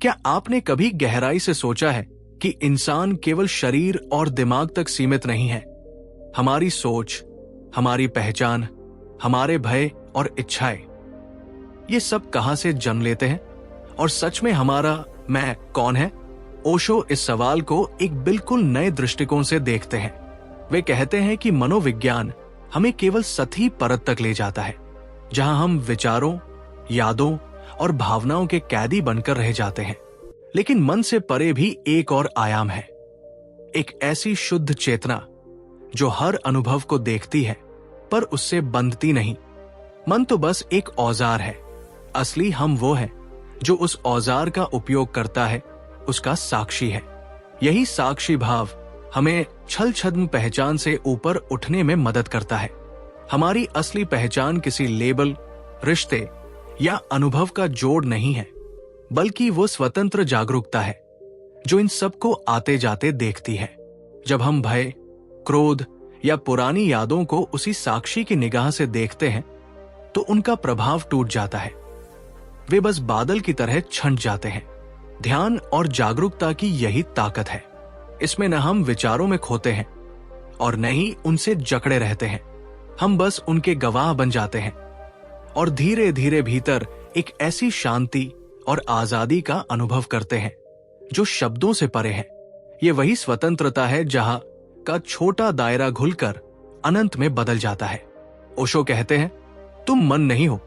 क्या आपने कभी गहराई से सोचा है कि इंसान केवल शरीर और दिमाग तक सीमित नहीं है? हमारी सोच, हमारी पहचान, हमारे भय और इच्छाएं, ये सब कहां से जन्म लेते हैं? और सच में हमारा मैं कौन है? ओशो इस सवाल को एक बिल्कुल नए दृष्टिकोण से देखते हैं। वे कहते हैं कि मनोविज्ञान हमें केवल सतही परत तक ले जाता है, जहां हम विचारों, यादों और भावनाओं के कैदी बनकर रह जाते हैं। लेकिन मन से परे भी एक और आयाम है, एक ऐसी शुद्ध चेतना जो हर अनुभव को देखती है पर उससे बंधती नहीं। मन तो बस एक औजार है, असली हम वो है जो उस औजार का उपयोग करता है, उसका साक्षी है। यही साक्षी भाव हमें छल छद्म पहचान से ऊपर उठने में मदद करता है। हमारी असली पहचान किसी लेबल, रिश्ते या अनुभव का जोड़ नहीं है, बल्कि वो स्वतंत्र जागरूकता है जो इन सबको आते जाते देखती है। जब हम भय, क्रोध या पुरानी यादों को उसी साक्षी की निगाह से देखते हैं तो उनका प्रभाव टूट जाता है। वे बस बादल की तरह छंट जाते हैं। ध्यान और जागरूकता की यही ताकत है। इसमें न हम विचारों में खोते हैं और न ही उनसे जकड़े रहते हैं। हम बस उनके गवाह बन जाते हैं और धीरे धीरे भीतर एक ऐसी शांति और आजादी का अनुभव करते हैं जो शब्दों से परे है। ये वही स्वतंत्रता है जहां का छोटा दायरा घुलकर अनंत में बदल जाता है। ओशो कहते हैं, तुम मन नहीं हो,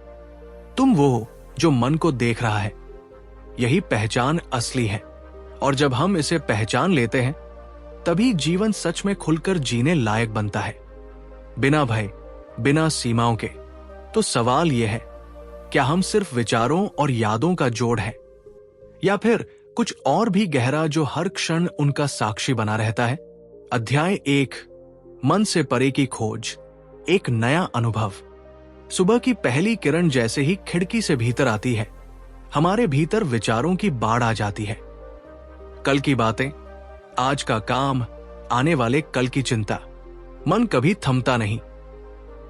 तुम वो हो जो मन को देख रहा है। यही पहचान असली है, और जब हम इसे पहचान लेते हैं तभी जीवन सच में खुलकर जीने लायक बनता है, बिना भय, बिना सीमाओं के। तो सवाल यह है, क्या हम सिर्फ विचारों और यादों का जोड़ है, या फिर कुछ और भी गहरा जो हर क्षण उनका साक्षी बना रहता है? अध्याय 1, मन से परे की खोज। एक नया अनुभव। सुबह की पहली किरण जैसे ही खिड़की से भीतर आती है, हमारे भीतर विचारों की बाढ़ आ जाती है। कल की बातें, आज का काम, आने वाले कल की चिंता। मन कभी थमता नहीं।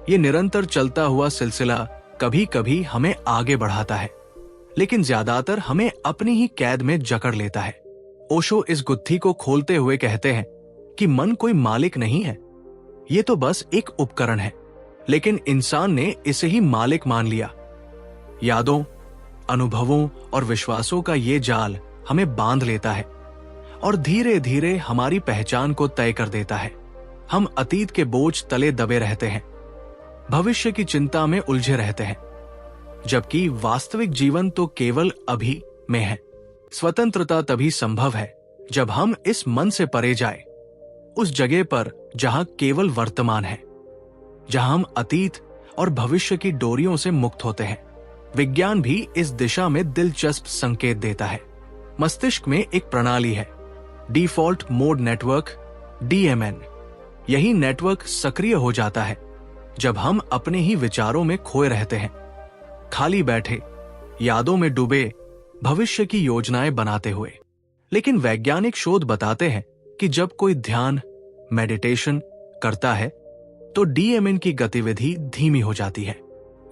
ये निरंतर चलता हुआ सिलसिला कभी कभी हमें आगे बढ़ाता है, लेकिन ज्यादातर हमें अपनी ही कैद में जकड़ लेता है। ओशो इस गुत्थी को खोलते हुए कहते हैं कि मन कोई मालिक नहीं है, ये तो बस एक उपकरण है। लेकिन इंसान ने इसे ही मालिक मान लिया। यादों, अनुभवों और विश्वासों का ये जाल हमें बांध लेता है और धीरे धीरे हमारी पहचान को तय कर देता है। हम अतीत के बोझ तले दबे रहते हैं, भविष्य की चिंता में उलझे रहते हैं, जबकि वास्तविक जीवन तो केवल अभी में है। स्वतंत्रता तभी संभव है जब हम इस मन से परे जाए, उस जगह पर जहां केवल वर्तमान है, जहां हम अतीत और भविष्य की डोरियों से मुक्त होते हैं। विज्ञान भी इस दिशा में दिलचस्प संकेत देता है। मस्तिष्क में एक प्रणाली है, डिफॉल्ट मोड नेटवर्क, DMN। यही नेटवर्क सक्रिय हो जाता है जब हम अपने ही विचारों में खोए रहते हैं, खाली बैठे, यादों में डूबे, भविष्य की योजनाएं बनाते हुए। लेकिन वैज्ञानिक शोध बताते हैं कि जब कोई ध्यान, मेडिटेशन करता है तो DMN की गतिविधि धीमी हो जाती है।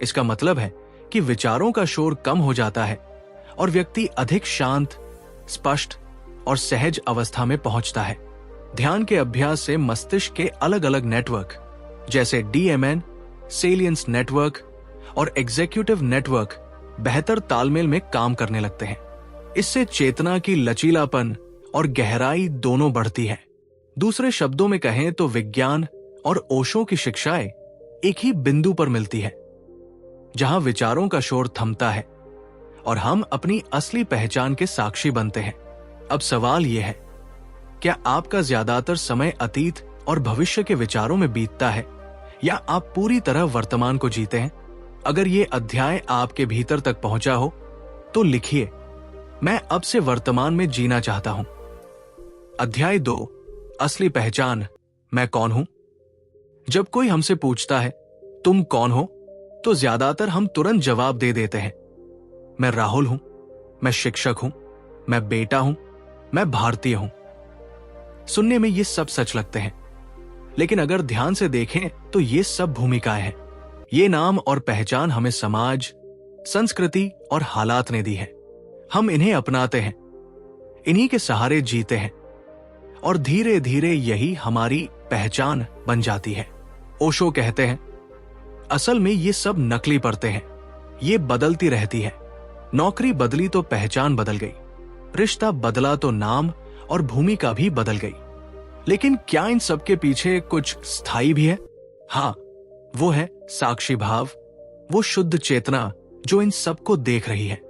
इसका मतलब है कि विचारों का शोर कम हो जाता है और व्यक्ति अधिक शांत, स्पष्ट और सहज अवस्था में पहुंचता है। ध्यान के अभ्यास से मस्तिष्क के अलग अलग नेटवर्क जैसे DMN, सेलियंस नेटवर्क और एग्जीक्यूटिव नेटवर्क बेहतर तालमेल में काम करने लगते हैं। इससे चेतना की लचीलापन और गहराई दोनों बढ़ती है। दूसरे शब्दों में कहें तो विज्ञान और ओशो की शिक्षाएं एक ही बिंदु पर मिलती है, जहां विचारों का शोर थमता है और हम अपनी असली पहचान के साक्षी बनते हैं। अब सवाल यह है, क्या आपका ज्यादातर समय अतीत और भविष्य के विचारों में बीतता है, या आप पूरी तरह वर्तमान को जीते हैं? अगर ये अध्याय आपके भीतर तक पहुंचा हो तो लिखिए, मैं अब से वर्तमान में जीना चाहता हूं। अध्याय 2, असली पहचान, मैं कौन हूं? जब कोई हमसे पूछता है तुम कौन हो, तो ज्यादातर हम तुरंत जवाब दे देते हैं, मैं राहुल हूं, मैं शिक्षक हूं, मैं बेटा हूं, मैं भारतीय हूं। सुनने में ये सब सच लगते हैं, लेकिन अगर ध्यान से देखें तो ये सब भूमिकाएं हैं। ये नाम और पहचान हमें समाज, संस्कृति और हालात ने दी है। हम इन्हें अपनाते हैं इन्हीं के सहारे जीते हैं और धीरे धीरे यही हमारी पहचान बन जाती है। ओशो कहते हैं, असल में ये सब नकली परतें हैं, ये बदलती रहती है। नौकरी बदली तो पहचान बदल गई, रिश्ता बदला तो नाम और भूमिका भी बदल गई। लेकिन क्या इन सब के पीछे कुछ स्थायी भी है? हाँ, वो है साक्षी भाव, वो शुद्ध चेतना जो इन सबको देख रही है।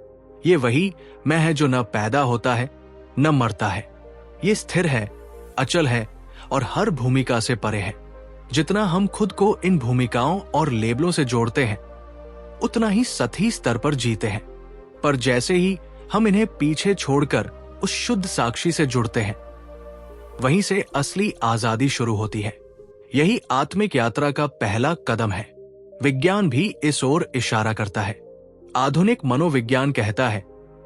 ये वही मैं है जो न पैदा होता है न मरता है। ये स्थिर है, अचल है और हर भूमिका से परे है। जितना हम खुद को इन भूमिकाओं और लेबलों से जोड़ते हैं, उतना ही सतही स्तर पर जीते हैं। पर जैसे ही हम इन्हें पीछे छोड़कर उस शुद्ध साक्षी से जुड़ते हैं, वहीं से असली आजादी शुरू होती है। यही आत्मिक यात्रा का पहला कदम है। विज्ञान भी इस ओर इशारा करता है। आधुनिक मनोविज्ञान कहता है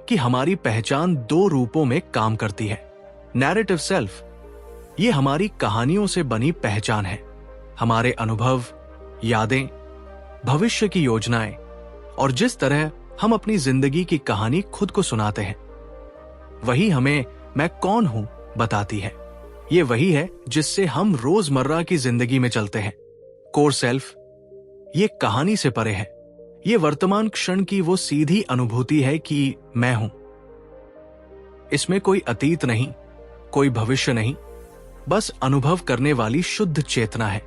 कि हमारी पहचान दो रूपों में काम करती है। नैरेटिव सेल्फ, ये हमारी कहानियों से बनी पहचान है। हमारे अनुभव, यादें, भविष्य की योजनाएं और जिस तरह हम अपनी जिंदगी की कहानी खुद को सुनाते हैं, वही हमें मैं कौन हूं बताती है। ये वही है जिससे हम रोजमर्रा की जिंदगी में चलते हैं। कोर सेल्फ, ये कहानी से परे है। ये वर्तमान क्षण की वो सीधी अनुभूति है कि मैं हूं। इसमें कोई अतीत नहीं, कोई भविष्य नहीं, बस अनुभव करने वाली शुद्ध चेतना है।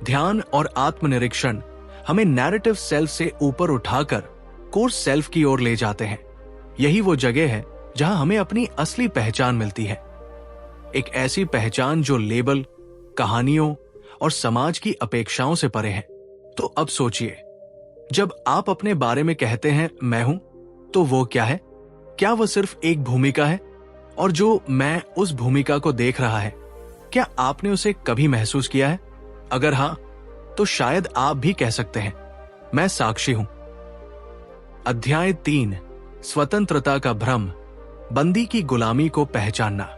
ध्यान और आत्मनिरीक्षण हमें नैरेटिव सेल्फ से ऊपर उठाकर कोर सेल्फ की ओर ले जाते हैं। यही वो जगह है जहां हमें अपनी असली पहचान मिलती है। एक ऐसी पहचान जो लेबल, कहानियों और समाज की अपेक्षाओं से परे है। तो अब सोचिए, जब आप अपने बारे में कहते हैं मैं हूं, तो वो क्या है? क्या वह सिर्फ एक भूमिका है? और जो मैं उस भूमिका को देख रहा है, क्या आपने उसे कभी महसूस किया है? अगर हां, तो शायद आप भी कह सकते हैं, मैं साक्षी हूं। अध्याय 3, स्वतंत्रता का भ्रम, बंदी की गुलामी को पहचानना।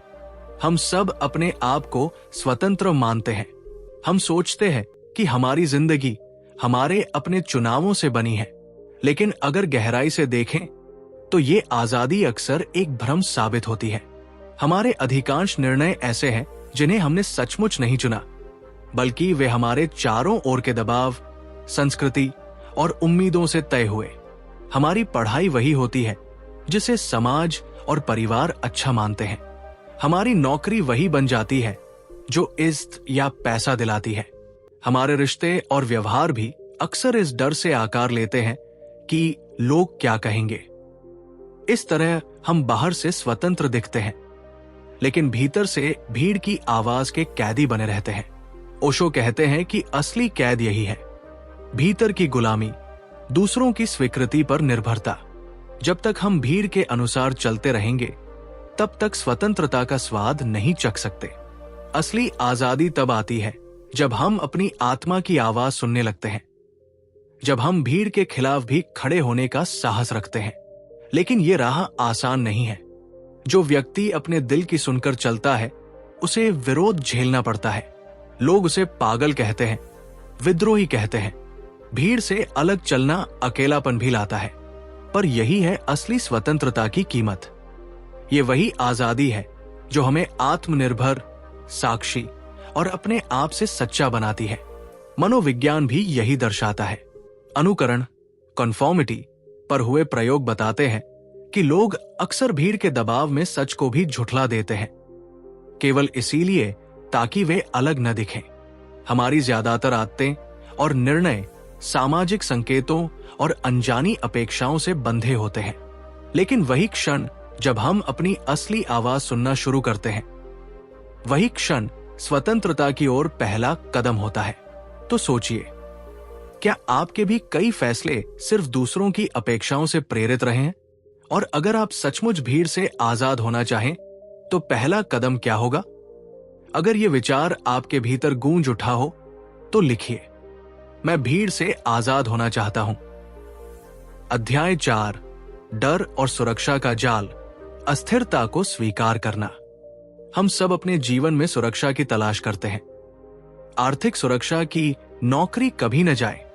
हम सब अपने आप को स्वतंत्र मानते हैं। हम सोचते हैं कि हमारी जिंदगी हमारे अपने चुनावों से बनी है। लेकिन अगर गहराई से देखें तो ये आजादी अक्सर एक भ्रम साबित होती है। हमारे अधिकांश निर्णय ऐसे हैं जिन्हें हमने सचमुच नहीं चुना, बल्कि वे हमारे चारों ओर के दबाव, संस्कृति और उम्मीदों से तय हुए। हमारी पढ़ाई वही होती है जिसे समाज और परिवार अच्छा मानते हैं। हमारी नौकरी वही बन जाती है जो इज्जत या पैसा दिलाती है। हमारे रिश्ते और व्यवहार भी अक्सर इस डर से आकार लेते हैं कि लोग क्या कहेंगे। इस तरह हम बाहर से स्वतंत्र दिखते हैं, लेकिन भीतर से भीड़ की आवाज के कैदी बने रहते हैं। ओशो कहते हैं कि असली कैद यही है, भीतर की गुलामी, दूसरों की स्वीकृति पर निर्भरता। जब तक हम भीड़ के अनुसार चलते रहेंगे, तब तक स्वतंत्रता का स्वाद नहीं चख सकते। असली आजादी तब आती है जब हम अपनी आत्मा की आवाज सुनने लगते हैं, जब हम भीड़ के खिलाफ भी खड़े होने का साहस रखते हैं। लेकिन यह राह आसान नहीं है। जो व्यक्ति अपने दिल की सुनकर चलता है, उसे विरोध झेलना पड़ता है। लोग उसे पागल कहते हैं, विद्रोही कहते हैं। भीड़ से अलग चलना अकेलापन भी लाता है, पर यही है असली स्वतंत्रता की कीमत। ये वही आजादी है जो हमें आत्मनिर्भर, साक्षी और अपने आप से सच्चा बनाती है। मनोविज्ञान भी यही दर्शाता है। अनुकरण, कन्फॉर्मिटी पर हुए प्रयोग बताते हैं कि लोग अक्सर भीड़ के दबाव में सच को भी झुठला देते हैं, केवल इसीलिए ताकि वे अलग न दिखें। हमारी ज्यादातर आदतें और निर्णय सामाजिक संकेतों और अनजानी अपेक्षाओं से बंधे होते हैं। लेकिन वही क्षण जब हम अपनी असली आवाज सुनना शुरू करते हैं, वही क्षण स्वतंत्रता की ओर पहला कदम होता है। तो सोचिए, क्या आपके भी कई फैसले सिर्फ दूसरों की अपेक्षाओं से प्रेरित रहे हैं? और अगर आप सचमुच भीड़ से आजाद होना चाहें, तो पहला कदम क्या होगा? अगर ये विचार आपके भीतर गूंज उठा हो, तो लिखिए, मैं भीड़ से आजाद होना चाहता हूं। अध्याय 4, डर और सुरक्षा का जाल, अस्थिरता को स्वीकार करना। हम सब अपने जीवन में सुरक्षा की तलाश करते हैं। आर्थिक सुरक्षा की नौकरी कभी न जाए,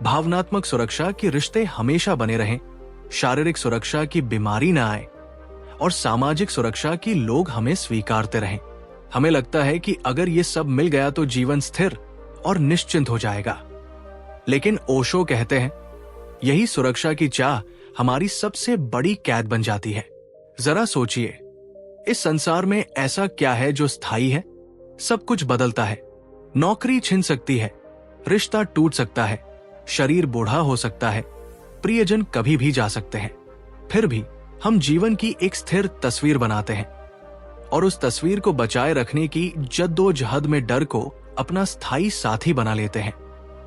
भावनात्मक सुरक्षा की रिश्ते हमेशा बने रहें, शारीरिक सुरक्षा की बीमारी न आए, और सामाजिक सुरक्षा की लोग हमें स्वीकारते रहें। हमें लगता है कि अगर ये सब मिल गया तो जीवन स्थिर और निश्चिंत हो जाएगा। लेकिन ओशो कहते हैं, यही सुरक्षा की चाह हमारी सबसे बड़ी कैद बन जाती है। जरा सोचिए, इस संसार में ऐसा क्या है जो स्थायी है? सब कुछ बदलता है। नौकरी छिन सकती है, रिश्ता टूट सकता है, शरीर बूढ़ा हो सकता है, प्रियजन कभी भी जा सकते हैं। फिर भी हम जीवन की एक स्थिर तस्वीर बनाते हैं और उस तस्वीर को बचाए रखने की जद्दोजहद में डर को अपना स्थायी साथी बना लेते हैं।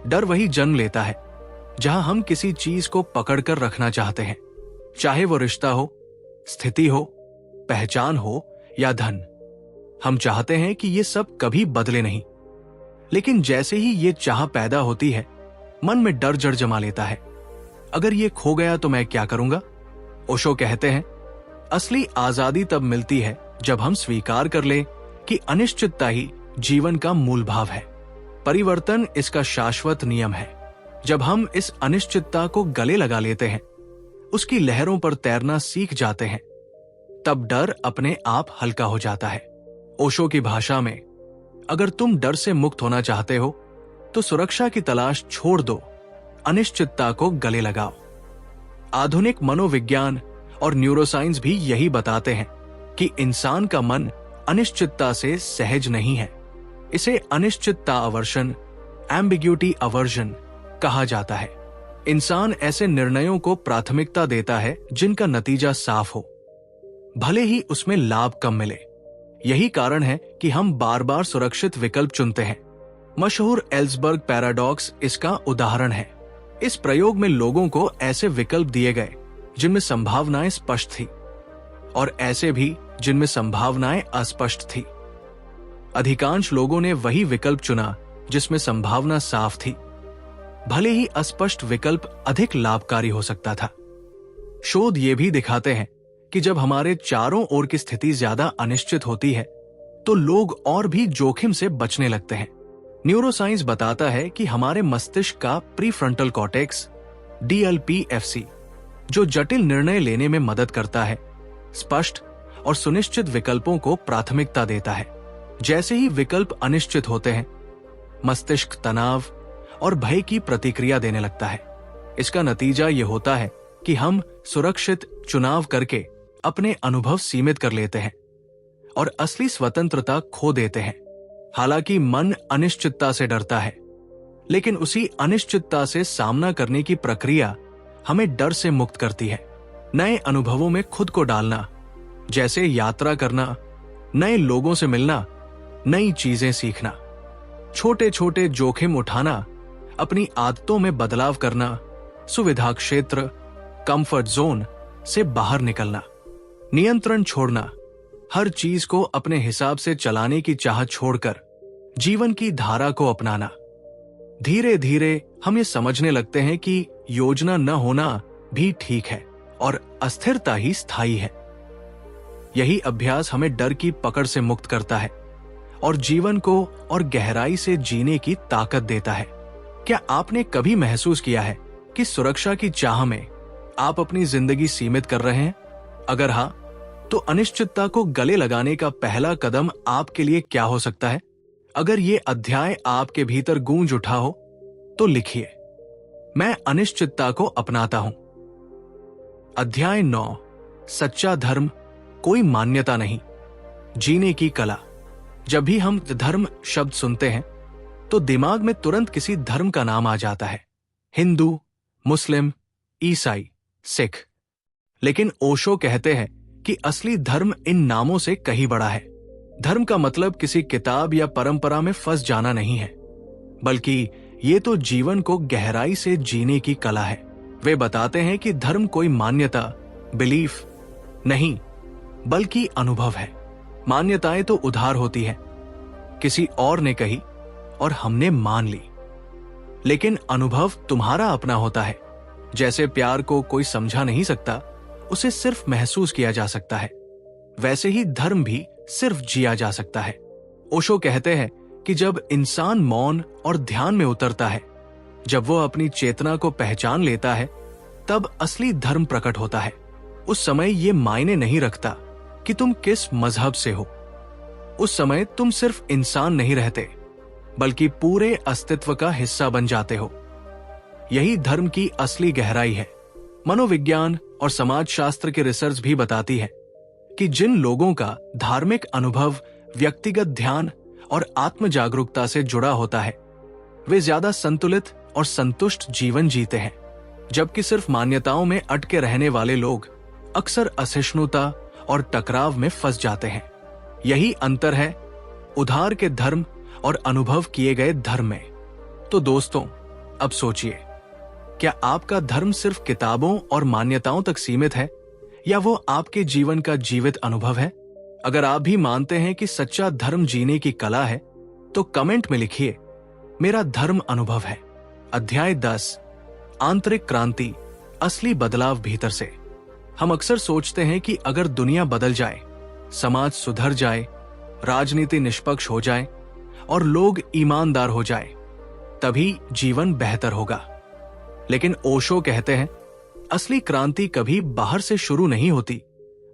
डर वही जन्म लेता है जहां हम किसी चीज को पकड़कर रखना चाहते हैं, चाहे वो रिश्ता हो, स्थिति हो, पहचान हो या धन। हम चाहते हैं कि ये सब कभी बदले नहीं, लेकिन जैसे ही ये चाह पैदा होती है, मन में डर जड़ जमा लेता है। अगर ये खो गया तो मैं क्या करूंगा? ओशो कहते हैं, असली आजादी तब मिलती है जब हम स्वीकार कर लें कि अनिश्चितता ही जीवन का मूल भाव है। परिवर्तन इसका शाश्वत नियम है। जब हम इस अनिश्चितता को गले लगा लेते हैं, उसकी लहरों पर तैरना सीख जाते हैं, तब डर अपने आप हल्का हो जाता है। ओशो की भाषा में, अगर तुम डर से मुक्त होना चाहते हो तो सुरक्षा की तलाश छोड़ दो, अनिश्चितता को गले लगाओ। आधुनिक मनोविज्ञान और न्यूरोसाइंस भी यही बताते हैं कि इंसान का मन अनिश्चितता से सहज नहीं है। इसे अनिश्चितता अवर्षण, एम्बिग्यूटी अवर्जन कहा जाता है। इंसान ऐसे निर्णयों को प्राथमिकता देता है जिनका नतीजा साफ हो, भले ही उसमें लाभ कम मिले। यही कारण है कि हम बार बार सुरक्षित विकल्प चुनते हैं। मशहूर एल्सबर्ग पैराडॉक्स इसका उदाहरण है। इस प्रयोग में लोगों को ऐसे विकल्प दिए गए जिनमें संभावनाएं स्पष्ट थी और ऐसे भी जिनमें संभावनाएं अस्पष्ट थी। अधिकांश लोगों ने वही विकल्प चुना जिसमें संभावना साफ थी, भले ही अस्पष्ट विकल्प अधिक लाभकारी हो सकता था। शोध ये भी दिखाते हैं कि जब हमारे चारों ओर की स्थिति ज्यादा अनिश्चित होती है तो लोग और भी जोखिम से बचने लगते हैं। न्यूरोसाइंस बताता है कि हमारे मस्तिष्क का प्रीफ्रंटल कॉर्टेक्स DLPFC, जो जटिल निर्णय लेने में मदद करता है, स्पष्ट और सुनिश्चित विकल्पों को प्राथमिकता देता है। जैसे ही विकल्प अनिश्चित होते हैं, मस्तिष्क तनाव और भय की प्रतिक्रिया देने लगता है। इसका नतीजा यह होता है कि हम सुरक्षित चुनाव करके अपने अनुभव सीमित कर लेते हैं और असली स्वतंत्रता खो देते हैं। हालांकि मन अनिश्चितता से डरता है, लेकिन उसी अनिश्चितता से सामना करने की प्रक्रिया हमें डर से मुक्त करती है। नए अनुभवों में खुद को डालना, जैसे यात्रा करना, नए लोगों से मिलना, नई चीजें सीखना, छोटे छोटे जोखिम उठाना, अपनी आदतों में बदलाव करना, सुविधा क्षेत्र, कंफर्ट जोन से बाहर निकलना, नियंत्रण छोड़ना, हर चीज को अपने हिसाब से चलाने की चाह छोड़कर जीवन की धारा को अपनाना। धीरे धीरे हम ये समझने लगते हैं कि योजना न होना भी ठीक है और अस्थिरता ही स्थायी है। यही अभ्यास हमें डर की पकड़ से मुक्त करता है और जीवन को और गहराई से जीने की ताकत देता है। क्या आपने कभी महसूस किया है कि सुरक्षा की चाह में आप अपनी जिंदगी सीमित कर रहे हैं? अगर हाँ, तो अनिश्चितता को गले लगाने का पहला कदम आपके लिए क्या हो सकता है? अगर ये अध्याय आपके भीतर गूंज उठा हो तो लिखिए, मैं अनिश्चितता को अपनाता हूं। अध्याय 9, सच्चा धर्म कोई मान्यता नहीं, जीने की कला। जब भी हम धर्म शब्द सुनते हैं तो दिमाग में तुरंत किसी धर्म का नाम आ जाता है, हिंदू, मुस्लिम, ईसाई, सिख। लेकिन ओशो कहते हैं कि असली धर्म इन नामों से कहीं बड़ा है। धर्म का मतलब किसी किताब या परंपरा में फंस जाना नहीं है, बल्कि ये तो जीवन को गहराई से जीने की कला है। वे बताते हैं कि धर्म कोई मान्यता, बिलीफ नहीं, बल्कि अनुभव है। मान्यताएं तो उधार होती है, किसी और ने कही और हमने मान ली, लेकिन अनुभव तुम्हारा अपना होता है। जैसे प्यार को कोई समझा नहीं सकता, उसे सिर्फ महसूस किया जा सकता है, वैसे ही धर्म भी सिर्फ जिया जा सकता है। ओशो कहते हैं कि जब इंसान मौन और ध्यान में उतरता है, जब वो अपनी चेतना को पहचान लेता है, तब असली धर्म प्रकट होता है। उस समय ये मायने नहीं रखता कि तुम किस मजहब से हो। उस समय तुम सिर्फ इंसान नहीं रहते, बल्कि पूरे अस्तित्व का हिस्सा बन जाते हो। यही धर्म की असली गहराई है। मनोविज्ञान और समाजशास्त्र की रिसर्च भी बताती है कि जिन लोगों का धार्मिक अनुभव व्यक्तिगत ध्यान और आत्म जागरूकता से जुड़ा होता है, वे ज्यादा संतुलित और संतुष्ट जीवन जीते हैं, जबकि सिर्फ मान्यताओं में अटके रहने वाले लोग अक्सर असहिष्णुता और टकराव में फंस जाते हैं। यही अंतर है उधार के धर्म और अनुभव किए गए धर्म में। तो दोस्तों, अब सोचिए, क्या आपका धर्म सिर्फ किताबों और मान्यताओं तक सीमित है, या वो आपके जीवन का जीवित अनुभव है? अगर आप भी मानते हैं कि सच्चा धर्म जीने की कला है, तो कमेंट में लिखिए, मेरा धर्म अनुभव है। अध्याय 10, आंतरिक क्रांति, असली बदलाव भीतर से। हम अक्सर सोचते हैं कि अगर दुनिया बदल जाए, समाज सुधर जाए, राजनीति निष्पक्ष हो जाए और लोग ईमानदार हो जाए, तभी जीवन बेहतर होगा। लेकिन ओशो कहते हैं, असली क्रांति कभी बाहर से शुरू नहीं होती,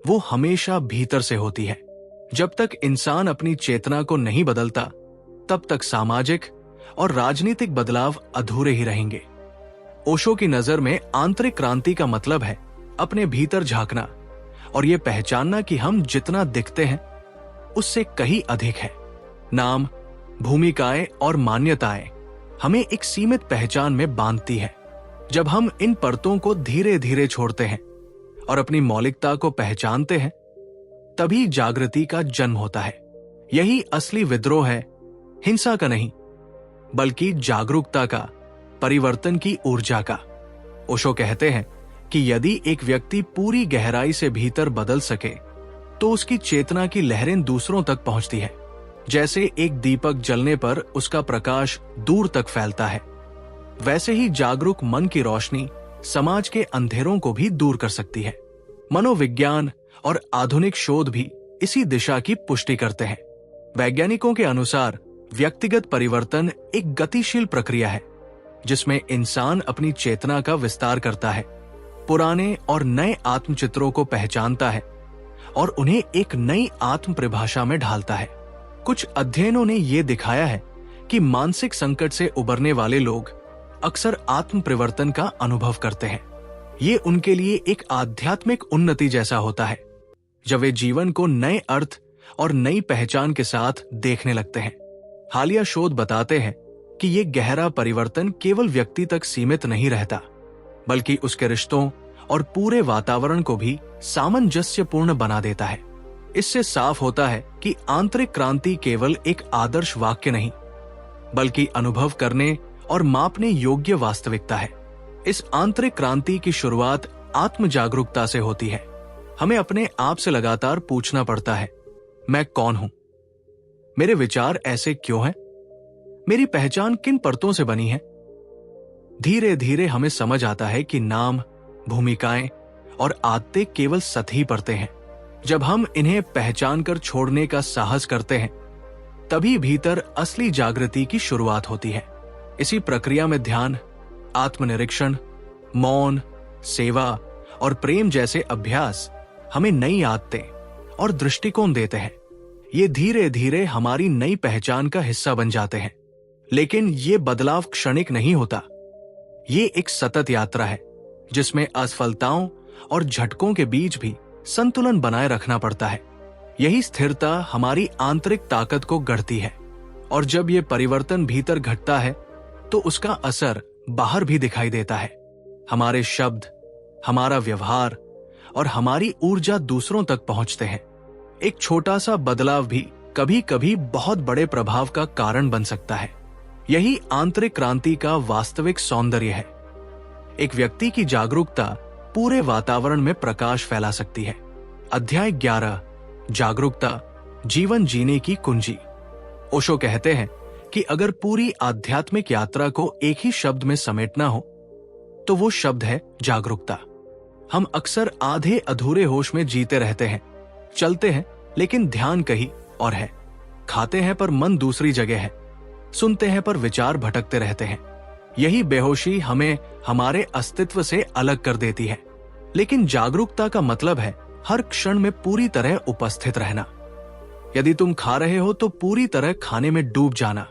वो हमेशा भीतर से होती है। जब तक इंसान अपनी चेतना को नहीं बदलता, तब तक सामाजिक और राजनीतिक बदलाव अधूरे ही रहेंगे। ओशो की नजर में आंतरिक क्रांति का मतलब है अपने भीतर झांकना और ये पहचानना कि हम जितना दिखते हैं उससे कहीं अधिक है। नाम, भूमिकाएं और मान्यताएं हमें एक सीमित पहचान में बांधती है। जब हम इन परतों को धीरे धीरे छोड़ते हैं और अपनी मौलिकता को पहचानते हैं, तभी जागृति का जन्म होता है। यही असली विद्रोह है, हिंसा का नहीं, बल्कि जागरूकता का, परिवर्तन की ऊर्जा का। ओशो कहते हैं कि यदि एक व्यक्ति पूरी गहराई से भीतर बदल सके, तो उसकी चेतना की लहरें दूसरों तक पहुंचती है। जैसे एक दीपक जलने पर उसका प्रकाश दूर तक फैलता है, वैसे ही जागरूक मन की रोशनी समाज के अंधेरों को भी दूर कर सकती है। मनोविज्ञान और आधुनिक शोध भी इसी दिशा की पुष्टि करते हैं। वैज्ञानिकों के अनुसार व्यक्तिगत परिवर्तन एक गतिशील प्रक्रिया है, जिसमें इंसान अपनी चेतना का विस्तार करता है, पुराने और नए आत्मचित्रों को पहचानता है और उन्हें एक नई आत्म परिभाषा में ढालता है। कुछ अध्ययनों ने यह दिखाया है कि मानसिक संकट से उबरने वाले लोग अक्सर आत्म परिवर्तन का अनुभव करते हैं। ये उनके लिए एक आध्यात्मिक उन्नति जैसा होता है, जब वे जीवन को नए अर्थ और नई पहचान के साथ देखने लगते हैं। हालिया शोध बताते हैं कि ये गहरा परिवर्तन केवल व्यक्ति तक सीमित नहीं रहता, बल्कि उसके रिश्तों और पूरे वातावरण को भी सामंजस्यपूर्ण बना देता है। इससे साफ होता है कि आंतरिक क्रांति केवल एक आदर्श वाक्य नहीं, बल्कि अनुभव करने और मापने योग्य वास्तविकता है। इस आंतरिक क्रांति की शुरुआत आत्म जागरूकता से होती है। हमें अपने आप से लगातार पूछना पड़ता है, मैं कौन हूं? मेरे विचार ऐसे क्यों हैं? मेरी पहचान किन परतों से बनी है? धीरे धीरे हमें समझ आता है कि नाम, भूमिकाएं और आदतें केवल सतही परतें हैं। जब हम इन्हें पहचान कर छोड़ने का साहस करते हैं, तभी भीतर असली जागृति की शुरुआत होती है। इसी प्रक्रिया में ध्यान, आत्मनिरीक्षण, मौन, सेवा और प्रेम जैसे अभ्यास हमें नई आदतें और दृष्टिकोण देते हैं। ये धीरे धीरे हमारी नई पहचान का हिस्सा बन जाते हैं। लेकिन ये बदलाव क्षणिक नहीं होता। ये एक सतत यात्रा है, जिसमें असफलताओं और झटकों के बीच भी संतुलन बनाए रखना पड़ता है। यही स्थिरता हमारी आंतरिक ताकत को गढ़ती है, और जब ये परिवर्तन भीतर घटता है, तो उसका असर बाहर भी दिखाई देता है। हमारे शब्द, हमारा व्यवहार और हमारी ऊर्जा दूसरों तक पहुंचते हैं। एक छोटा सा बदलाव भी कभी कभी बहुत बड़े प्रभाव का कारण बन सकता है। यही आंतरिक क्रांति का वास्तविक सौंदर्य है। एक व्यक्ति की जागरूकता पूरे वातावरण में प्रकाश फैला सकती है। अध्याय 11, जागरूकता, जीवन जीने की कुंजी। ओशो कहते हैं कि अगर पूरी आध्यात्मिक यात्रा को एक ही शब्द में समेटना हो, तो वो शब्द है जागरूकता। हम अक्सर आधे अधूरे होश में जीते रहते हैं, चलते हैं लेकिन ध्यान कहीं और है, खाते हैं पर मन दूसरी जगह है, सुनते हैं पर विचार भटकते रहते हैं। यही बेहोशी हमें हमारे अस्तित्व से अलग कर देती है। लेकिन जागरूकता का मतलब है हर क्षण में पूरी तरह उपस्थित रहना। यदि तुम खा रहे हो तो पूरी तरह खाने में डूब जाना।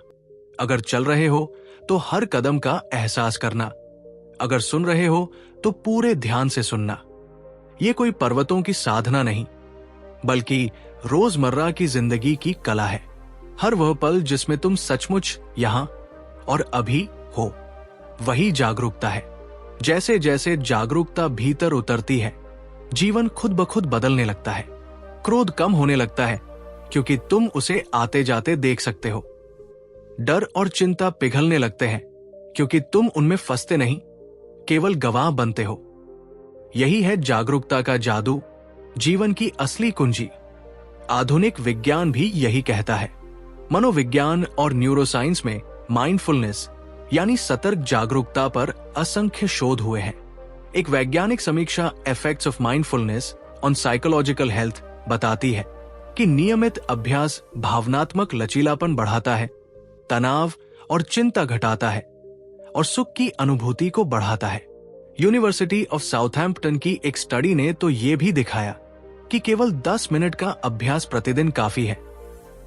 अगर चल रहे हो तो हर कदम का एहसास करना। अगर सुन रहे हो तो पूरे ध्यान से सुनना। ये कोई पर्वतों की साधना नहीं, बल्कि रोजमर्रा की जिंदगी की कला है। हर वह पल जिसमें तुम सचमुच यहां और अभी हो, वही जागरूकता है। जैसे जैसे जागरूकता भीतर उतरती है, जीवन खुद ब खुद बदलने लगता है। क्रोध कम होने लगता है क्योंकि तुम उसे आते जाते देख सकते हो। डर और चिंता पिघलने लगते हैं क्योंकि तुम उनमें फंसते नहीं, केवल गवाह बनते हो। यही है जागरूकता का जादू, जीवन की असली कुंजी। आधुनिक विज्ञान भी यही कहता है। मनोविज्ञान और न्यूरोसाइंस में माइंडफुलनेस यानी सतर्क जागरूकता पर असंख्य शोध हुए हैं। एक वैज्ञानिक समीक्षा effects of mindfulness on psychological health बताती है कि नियमित अभ्यास भावनात्मक लचीलापन बढ़ाता है, तनाव और चिंता घटाता है और सुख की अनुभूति को बढ़ाता है। यूनिवर्सिटी ऑफ साउथहैम्प्टन की एक स्टडी ने तो यह भी दिखाया कि केवल 10 मिनट का अभ्यास प्रतिदिन काफी है।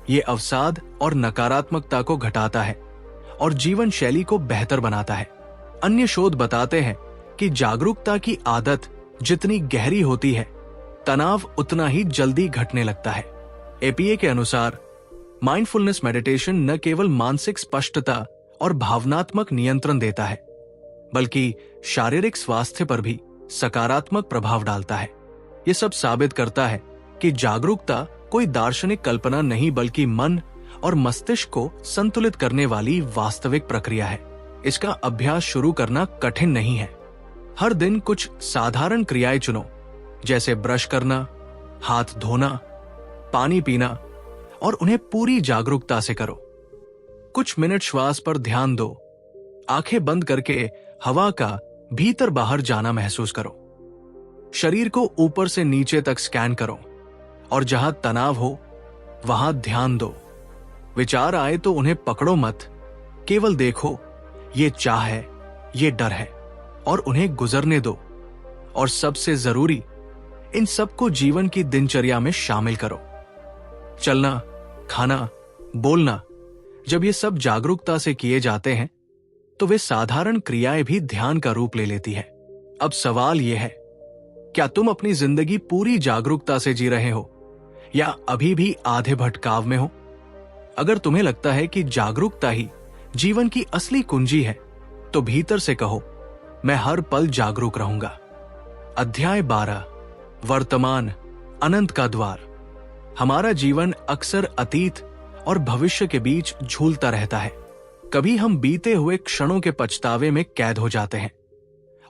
यह अवसाद और नकारात्मकता को घटाता है और जीवन शैली को बेहतर बनाता है। अन्य शोध बताते हैं कि जागरूकता की आदत जितनी गहरी होती है, तनाव उतना ही जल्दी घटने लगता है। एपीए के अनुसार माइंडफुलनेस मेडिटेशन न केवल मानसिक स्पष्टता और भावनात्मक नियंत्रण देता है, बल्कि शारीरिक स्वास्थ्य पर भी सकारात्मक प्रभाव डालता है। यह सब साबित करता है कि जागरूकता कोई दार्शनिक कल्पना नहीं, बल्कि मन और मस्तिष्क को संतुलित करने वाली वास्तविक प्रक्रिया है। इसका अभ्यास शुरू करना कठिन नहीं है। हर दिन कुछ साधारण क्रियाएं चुनो, जैसे ब्रश करना, हाथ धोना, पानी पीना, और उन्हें पूरी जागरूकता से करो। कुछ मिनट श्वास पर ध्यान दो। आंखें बंद करके हवा का भीतर बाहर जाना महसूस करो। शरीर को ऊपर से नीचे तक स्कैन करो और जहां तनाव हो वहां ध्यान दो। विचार आए तो उन्हें पकड़ो मत, केवल देखो ये चाह है, ये डर है, और उन्हें गुजरने दो। और सबसे जरूरी, इन सबको जीवन की दिनचर्या में शामिल करो। चलना, खाना, बोलना, जब ये सब जागरूकता से किए जाते हैं तो वे साधारण क्रियाएं भी ध्यान का रूप ले लेती है। अब सवाल यह है, क्या तुम अपनी जिंदगी पूरी जागरूकता से जी रहे हो या अभी भी आधे भटकाव में हो? अगर तुम्हें लगता है कि जागरूकता ही जीवन की असली कुंजी है, तो भीतर से कहो, मैं हर पल जागरूक रहूंगा। अध्याय 12, वर्तमान, अनंत का द्वार। हमारा जीवन अक्सर अतीत और भविष्य के बीच झूलता रहता है। कभी हम बीते हुए क्षणों के पछतावे में कैद हो जाते हैं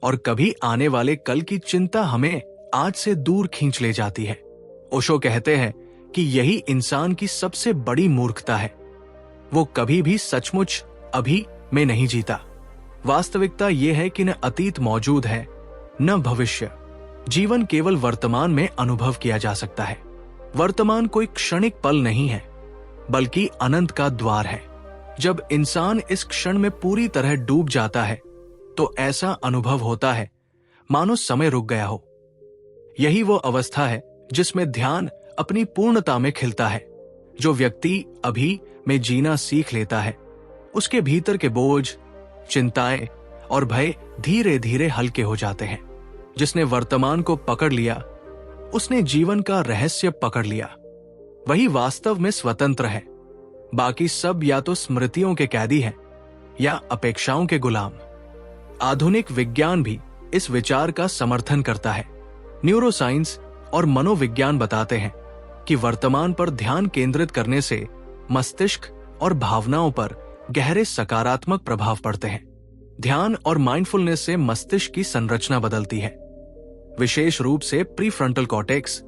और कभी आने वाले कल की चिंता हमें आज से दूर खींच ले जाती है। ओशो कहते हैं कि यही इंसान की सबसे बड़ी मूर्खता है। वो कभी भी सचमुच अभी में नहीं जीता। वास्तविकता यह है कि न अतीत मौजूद है न भविष्य। जीवन केवल वर्तमान में अनुभव किया जा सकता है। वर्तमान कोई क्षणिक पल नहीं है, बल्कि अनंत का द्वार है। जब इंसान इस क्षण में पूरी तरह डूब जाता है तो ऐसा अनुभव होता है मानो समय रुक गया हो। यही वो अवस्था है जिसमें ध्यान अपनी पूर्णता में खिलता है। जो व्यक्ति अभी में जीना सीख लेता है, उसके भीतर के बोझ, चिंताएं और भय धीरे धीरे हल्के हो जाते हैं। जिसने वर्तमान को पकड़ लिया, उसने जीवन का रहस्य पकड़ लिया। वही वास्तव में स्वतंत्र है। बाकी सब या तो स्मृतियों के कैदी हैं या अपेक्षाओं के गुलाम। आधुनिक विज्ञान भी इस विचार का समर्थन करता है। न्यूरोसाइंस और मनोविज्ञान बताते हैं कि वर्तमान पर ध्यान केंद्रित करने से मस्तिष्क और भावनाओं पर गहरे सकारात्मक प्रभाव पड़ते हैं। ध्यान और माइंडफुलनेस से मस्तिष्क की संरचना बदलती है, विशेष रूप से prefrontal cortex,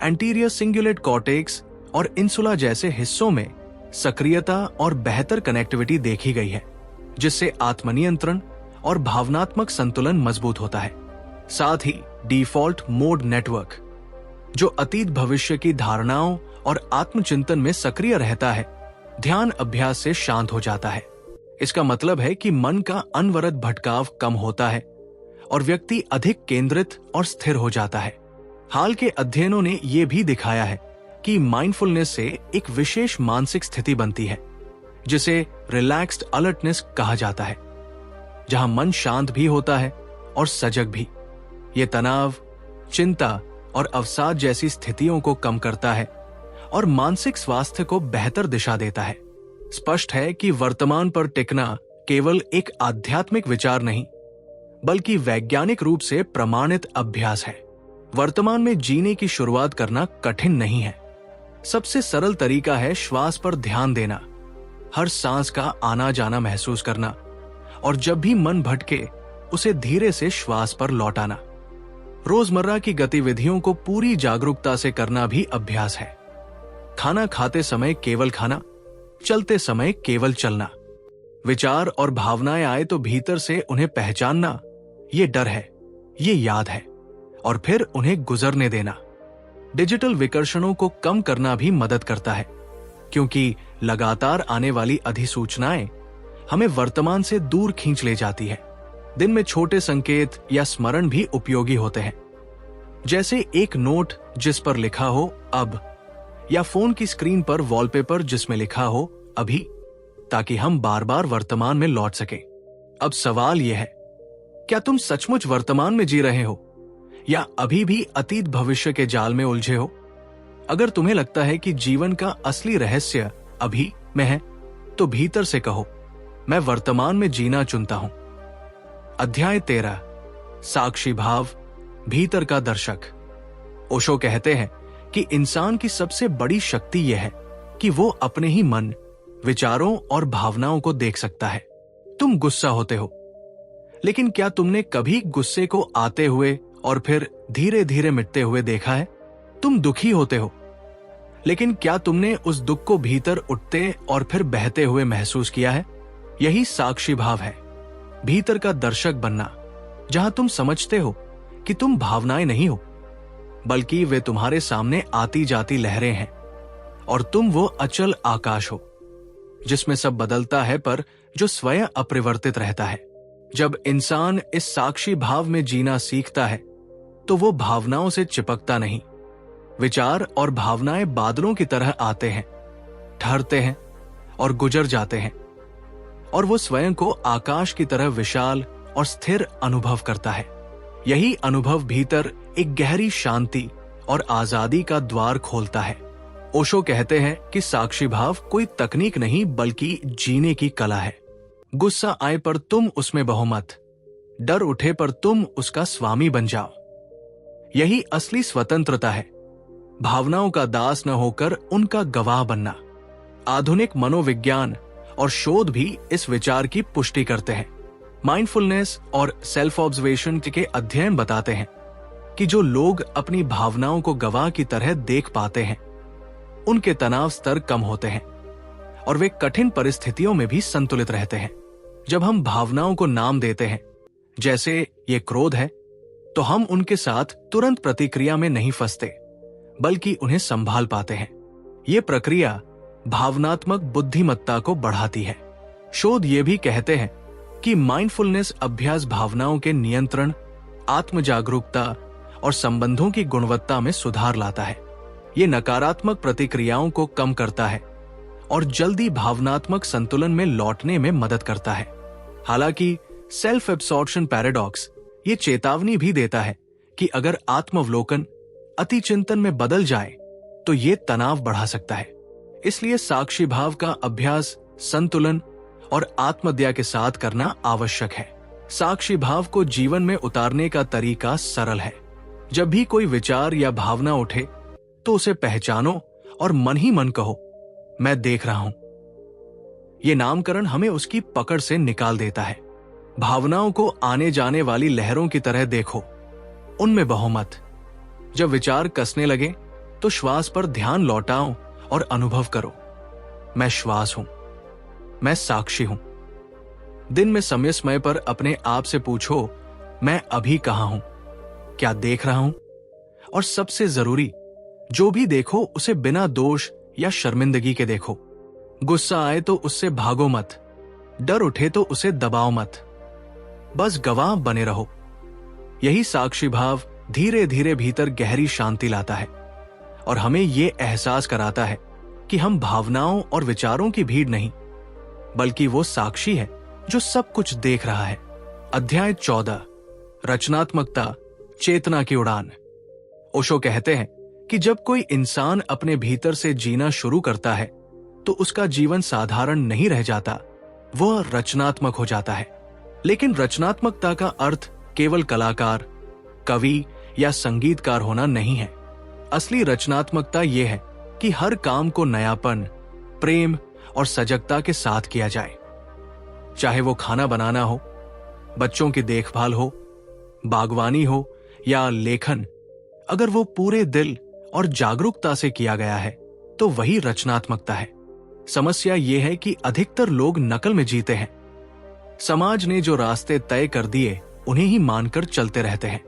anterior cingulate cortex और इंसुला जैसे हिस्सों में सक्रियता और बेहतर कनेक्टिविटी देखी गई है, जिससे आत्मनियंत्रण और भावनात्मक संतुलन मजबूत होता है। साथ ही डिफॉल्ट मोड नेटवर्क, जो अतीत भविष्य की धारणाओं और आत्मचिंतन में सक्रिय रहता है, ध्यान अभ्यास से शांत हो जाता है। इसका मतलब है कि मन का अनवरत भटकाव कम होता है और व्यक्ति अधिक केंद्रित और स्थिर हो जाता है। हाल के अध्ययनों ने यह भी दिखाया है कि माइंडफुलनेस से एक विशेष मानसिक स्थिति बनती है जिसे रिलैक्स्ड अलर्टनेस कहा जाता है, जहां मन शांत भी होता है और सजग भी। ये तनाव, चिंता और अवसाद जैसी स्थितियों को कम करता है और मानसिक स्वास्थ्य को बेहतर दिशा देता है। स्पष्ट है कि वर्तमान पर टिकना केवल एक आध्यात्मिक विचार नहीं, बल्कि वैज्ञानिक रूप से प्रमाणित अभ्यास है। वर्तमान में जीने की शुरुआत करना कठिन नहीं है। सबसे सरल तरीका है श्वास पर ध्यान देना, हर सांस का आना जाना महसूस करना, और जब भी मन भटके उसे धीरे से श्वास पर लौटाना। रोजमर्रा की गतिविधियों को पूरी जागरूकता से करना भी अभ्यास है। खाना खाते समय केवल खाना, चलते समय केवल चलना। विचार और भावनाएं आए तो भीतर से उन्हें पहचानना, ये डर है, ये याद है, और फिर उन्हें गुजरने देना। डिजिटल विकर्षणों को कम करना भी मदद करता है, क्योंकि लगातार आने वाली अधिसूचनाएं हमें वर्तमान से दूर खींच ले जाती है। दिन में छोटे संकेत या स्मरण भी उपयोगी होते हैं, जैसे एक नोट जिस पर लिखा हो अब, या फोन की स्क्रीन पर वॉलपेपर जिसमें लिखा हो अभी, ताकि हम बार बार वर्तमान में लौट सकें। अब सवाल यह है, क्या तुम सचमुच वर्तमान में जी रहे हो या अभी भी अतीत भविष्य के जाल में उलझे हो? अगर तुम्हें लगता है कि जीवन का असली रहस्य अभी में है, तो भीतर से कहो, मैं वर्तमान में जीना चुनता हूं। अध्याय 13, साक्षी भाव, भीतर का दर्शक। ओशो कहते हैं कि इंसान की सबसे बड़ी शक्ति यह है कि वो अपने ही मन, विचारों और भावनाओं को देख सकता है। तुम गुस्सा होते हो, लेकिन क्या तुमने कभी गुस्से को आते हुए और फिर धीरे धीरे मिटते हुए देखा है? तुम दुखी होते हो, लेकिन क्या तुमने उस दुख को भीतर उठते और फिर बहते हुए महसूस किया है? यही साक्षी भाव है, भीतर का दर्शक बनना, जहां तुम समझते हो कि तुम भावनाएं नहीं हो, बल्कि वे तुम्हारे सामने आती जाती लहरें हैं, और तुम वो अचल आकाश हो जिसमें सब बदलता है पर जो स्वयं अपरिवर्तित रहता है। जब इंसान इस साक्षी भाव में जीना सीखता है तो वो भावनाओं से चिपकता नहीं। विचार और भावनाएं बादलों की तरह आते हैं, ठहरते हैं और गुजर जाते हैं, और वो स्वयं को आकाश की तरह विशाल और स्थिर अनुभव करता है। यही अनुभव भीतर एक गहरी शांति और आजादी का द्वार खोलता है। ओशो कहते हैं कि साक्षी भाव कोई तकनीक नहीं बल्कि जीने की कला है। गुस्सा आए पर तुम उसमें बहो मत, डर उठे पर तुम उसका स्वामी बन जाओ। यही असली स्वतंत्रता है, भावनाओं का दास न होकर उनका गवाह बनना। आधुनिक मनोविज्ञान और शोध भी इस विचार की पुष्टि करते हैं। माइंडफुलनेस और सेल्फ ऑब्जर्वेशन के अध्ययन बताते हैं कि जो लोग अपनी भावनाओं को गवाह की तरह देख पाते हैं, उनके तनाव स्तर कम होते हैं और वे कठिन परिस्थितियों में भी संतुलित रहते हैं। जब हम भावनाओं को नाम देते हैं, जैसे ये क्रोध है, तो हम उनके साथ तुरंत प्रतिक्रिया में नहीं फंसते, बल्कि उन्हें संभाल पाते हैं। ये प्रक्रिया भावनात्मक बुद्धिमत्ता को बढ़ाती है। शोध ये भी कहते हैं कि माइंडफुलनेस अभ्यास भावनाओं के नियंत्रण, आत्म जागरूकता और संबंधों की गुणवत्ता में सुधार लाता है। ये नकारात्मक प्रतिक्रियाओं को कम करता है और जल्दी भावनात्मक संतुलन में लौटने में मदद करता है। हालांकि सेल्फ एब्सॉर्प्शन पैराडॉक्स ये चेतावनी भी देता है कि अगर आत्मावलोकन अति चिंतन में बदल जाए तो ये तनाव बढ़ा सकता है। इसलिए साक्षी भाव का अभ्यास संतुलन और आत्मदया के साथ करना आवश्यक है। साक्षी भाव को जीवन में उतारने का तरीका सरल है। जब भी कोई विचार या भावना उठे तो उसे पहचानो और मन ही मन कहो, मैं देख रहा हूं। ये नामकरण हमें उसकी पकड़ से निकाल देता है। भावनाओं को आने जाने वाली लहरों की तरह देखो, उनमें बहो मत। जब विचार कसने लगे तो श्वास पर ध्यान लौटाओ और अनुभव करो, मैं श्वास हूं, मैं साक्षी हूं। दिन में समय समय पर अपने आप से पूछो, मैं अभी कहां हूं, क्या देख रहा हूं? और सबसे जरूरी, जो भी देखो उसे बिना दोष या शर्मिंदगी के देखो। गुस्सा आए तो उससे भागो मत, डर उठे तो उसे दबाओ मत, बस गवाह बने रहो। यही साक्षी भाव धीरे धीरे भीतर गहरी शांति लाता है और हमें ये एहसास कराता है कि हम भावनाओं और विचारों की भीड़ नहीं, बल्कि वो साक्षी है जो सब कुछ देख रहा है। अध्याय 14, रचनात्मकता, चेतना की उड़ान। ओशो कहते हैं कि जब कोई इंसान अपने भीतर से जीना शुरू करता है तो उसका जीवन साधारण नहीं रह जाता, वह रचनात्मक हो जाता है। लेकिन रचनात्मकता का अर्थ केवल कलाकार, कवि या संगीतकार होना नहीं है। असली रचनात्मकता यह है कि हर काम को नयापन, प्रेम और सजगता के साथ किया जाए। चाहे वो खाना बनाना हो, बच्चों की देखभाल हो, बागवानी हो या लेखन, अगर वो पूरे दिल और जागरूकता से किया गया है तो वही रचनात्मकता है। समस्या यह है कि अधिकतर लोग नकल में जीते हैं। समाज ने जो रास्ते तय कर दिए उन्हें ही मानकर चलते रहते हैं।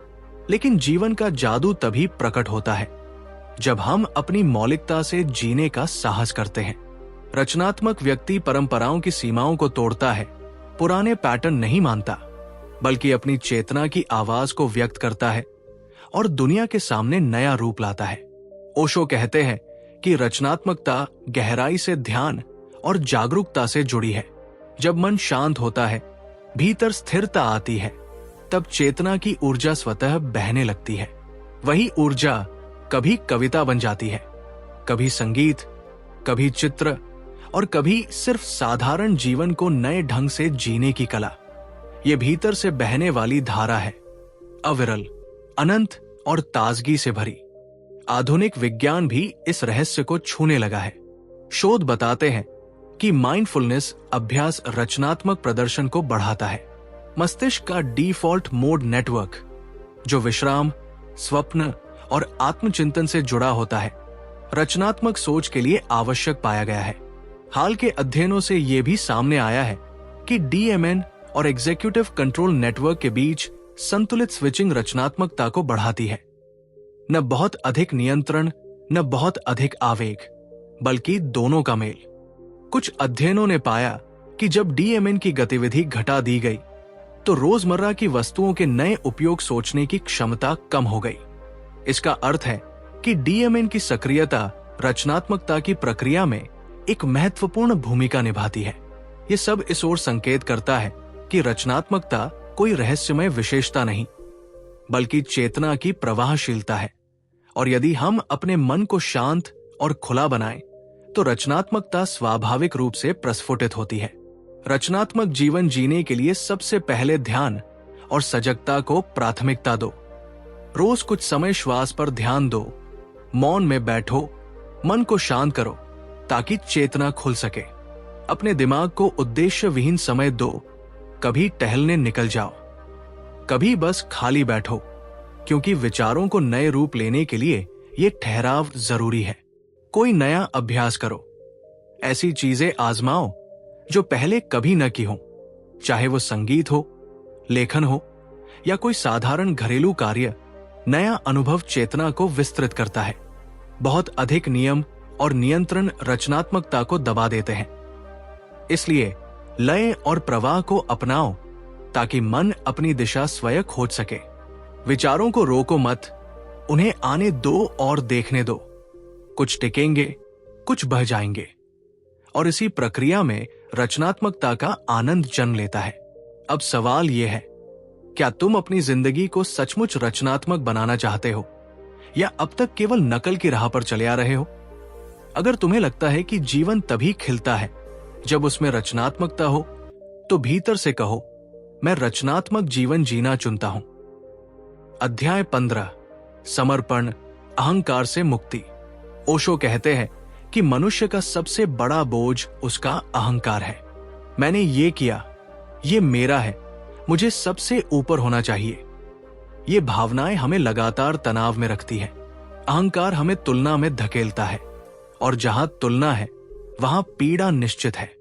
लेकिन जीवन का जादू तभी प्रकट होता है जब हम अपनी मौलिकता से जीने का साहस करते हैं। रचनात्मक व्यक्ति परंपराओं की सीमाओं को तोड़ता है, पुराने पैटर्न नहीं मानता, बल्कि अपनी चेतना की आवाज को व्यक्त करता है और दुनिया के सामने नया रूप लाता है। ओशो कहते हैं कि रचनात्मकता गहराई से ध्यान और जागरूकता से जुड़ी है। जब मन शांत होता है, भीतर स्थिरता आती है, तब चेतना की ऊर्जा स्वतः बहने लगती है। वही ऊर्जा कभी कविता बन जाती है, कभी संगीत, कभी चित्र और कभी सिर्फ साधारण जीवन को नए ढंग से जीने की कला। ये भीतर से बहने वाली धारा है, अविरल, अनंत और ताजगी से भरी। आधुनिक विज्ञान भी इस रहस्य को छूने लगा है। शोध बताते हैं कि माइंडफुलनेस अभ्यास रचनात्मक प्रदर्शन को बढ़ाता है। मस्तिष्क का डिफॉल्ट मोड नेटवर्क, जो विश्राम, स्वप्न और आत्मचिंतन से जुड़ा होता है, रचनात्मक सोच के लिए आवश्यक पाया गया है। हाल के अध्ययनों से यह भी सामने आया है कि डीएमएन और एग्जीक्यूटिव कंट्रोल नेटवर्क के बीच संतुलित स्विचिंग रचनात्मकता को बढ़ाती है। न बहुत अधिक नियंत्रण, न बहुत अधिक आवेग, बल्कि दोनों का मेल। कुछ अध्ययनों ने पाया कि जब डीएमएन की गतिविधि घटा दी गई तो रोजमर्रा की वस्तुओं के नए उपयोग सोचने की क्षमता कम हो गई। इसका अर्थ है कि डीएमएन की सक्रियता रचनात्मकता की प्रक्रिया में एक महत्वपूर्ण भूमिका निभाती है। ये सब इस ओर संकेत करता है कि रचनात्मकता कोई रहस्यमय विशेषता नहीं, बल्कि चेतना की प्रवाहशीलता है। और यदि हम अपने मन को शांत और खुला बनाएं, तो रचनात्मकता स्वाभाविक रूप से प्रस्फुटित होती है। रचनात्मक जीवन जीने के लिए सबसे पहले ध्यान और सजगता को प्राथमिकता दो। रोज कुछ समय श्वास पर ध्यान दो, मौन में बैठो, मन को शांत करो ताकि चेतना खुल सके। अपने दिमाग को उद्देश्य विहीन समय दो, कभी टहलने निकल जाओ, कभी बस खाली बैठो, क्योंकि विचारों को नए रूप लेने के लिए ये ठहराव जरूरी है। कोई नया अभ्यास करो, ऐसी चीजें आजमाओ जो पहले कभी न की हो, चाहे वो संगीत हो, लेखन हो या कोई साधारण घरेलू कार्य। नया अनुभव चेतना को विस्तृत करता है। बहुत अधिक नियम और नियंत्रण रचनात्मकता को दबा देते हैं। इसलिए लय और प्रवाह को अपनाओ ताकि मन अपनी दिशा स्वयं खोज सके। विचारों को रोको मत, उन्हें आने दो और देखने दो। कुछ टिकेंगे, कुछ बह जाएंगे, और इसी प्रक्रिया में रचनात्मकता का आनंद जन्म लेता है। अब सवाल यह है, क्या तुम अपनी जिंदगी को सचमुच रचनात्मक बनाना चाहते हो या अब तक केवल नकल की राह पर चले आ रहे हो? अगर तुम्हें लगता है कि जीवन तभी खिलता है जब उसमें रचनात्मकता हो, तो भीतर से कहो, मैं रचनात्मक जीवन जीना चुनता हूं। अध्याय 15, समर्पण, अहंकार से मुक्ति। ओशो कहते हैं कि मनुष्य का सबसे बड़ा बोझ उसका अहंकार है। मैंने ये किया, ये मेरा है, मुझे सबसे ऊपर होना चाहिए। ये भावनाएं हमें लगातार तनाव में रखती हैं। अहंकार हमें तुलना में धकेलता है, और जहां तुलना है वहां पीड़ा निश्चित है।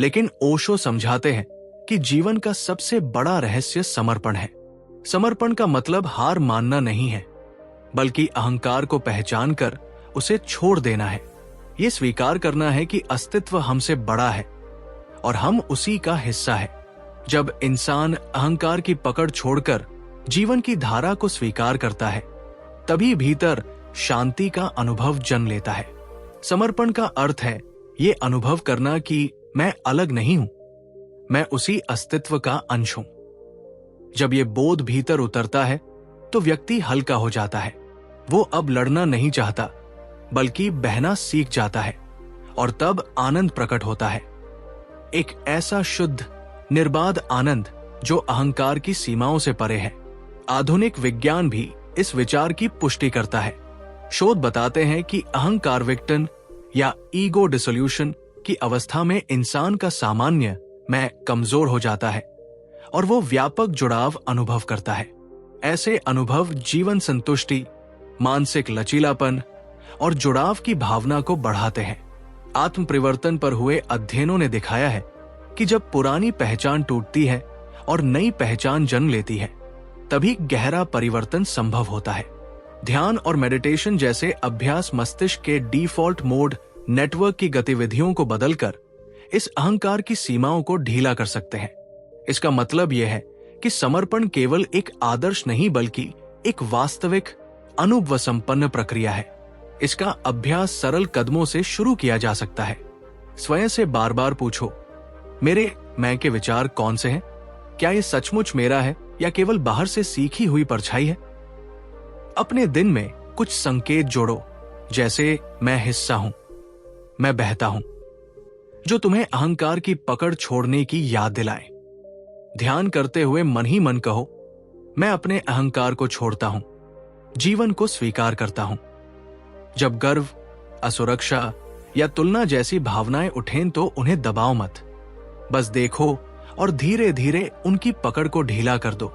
लेकिन ओशो समझाते हैं कि जीवन का सबसे बड़ा रहस्य समर्पण है। समर्पण का मतलब हार मानना नहीं है, बल्कि अहंकार को पहचान कर उसे छोड़ देना है। यह स्वीकार करना है कि अस्तित्व हमसे बड़ा है और हम उसी का हिस्सा है। जब इंसान अहंकार की पकड़ छोड़कर जीवन की धारा को स्वीकार करता है, तभी भीतर शांति का अनुभव जन्म लेता है। समर्पण का अर्थ है ये अनुभव करना कि मैं अलग नहीं हूं, मैं उसी अस्तित्व का अंश हूं। जब ये बोध भीतर उतरता है तो व्यक्ति हल्का हो जाता है। वो अब लड़ना नहीं चाहता, बल्कि बहना सीख जाता है, और तब आनंद प्रकट होता है। एक ऐसा शुद्ध, निर्बाध आनंद जो अहंकार की सीमाओं से परे है। आधुनिक विज्ञान भी इस विचार की पुष्टि करता है। शोध बताते हैं कि अहंकार विघटन या ईगो डिसोल्यूशन की अवस्था में इंसान का सामान्य मैं कमजोर हो जाता है और वो व्यापक जुड़ाव अनुभव करता है। ऐसे अनुभव जीवन संतुष्टि, मानसिक लचीलापन और जुड़ाव की भावना को बढ़ाते हैं। आत्म परिवर्तन पर हुए अध्ययनों ने दिखाया है कि जब पुरानी पहचान टूटती है और नई पहचान जन्म लेती है, तभी गहरा परिवर्तन संभव होता है। ध्यान और मेडिटेशन जैसे अभ्यास मस्तिष्क के डिफॉल्ट मोड नेटवर्क की गतिविधियों को बदलकर इस अहंकार की सीमाओं को ढीला कर सकते हैं। इसका मतलब यह है कि समर्पण केवल एक आदर्श नहीं, बल्कि एक वास्तविक, अनुभव संपन्न प्रक्रिया है। इसका अभ्यास सरल कदमों से शुरू किया जा सकता है। स्वयं से बार बार पूछो, मेरे मैं के विचार कौन से हैं? क्या ये सचमुच मेरा है या केवल बाहर से सीखी हुई परछाई है? अपने दिन में कुछ संकेत जोड़ो, जैसे मैं हिस्सा हूं, मैं बहता हूं, जो तुम्हें अहंकार की पकड़ छोड़ने की याद दिलाए। ध्यान करते हुए मन ही मन कहो, मैं अपने अहंकार को छोड़ता हूं, जीवन को स्वीकार करता हूं। जब गर्व, असुरक्षा या तुलना जैसी भावनाएं उठें तो उन्हें दबाओ मत, बस देखो और धीरे धीरे उनकी पकड़ को ढीला कर दो।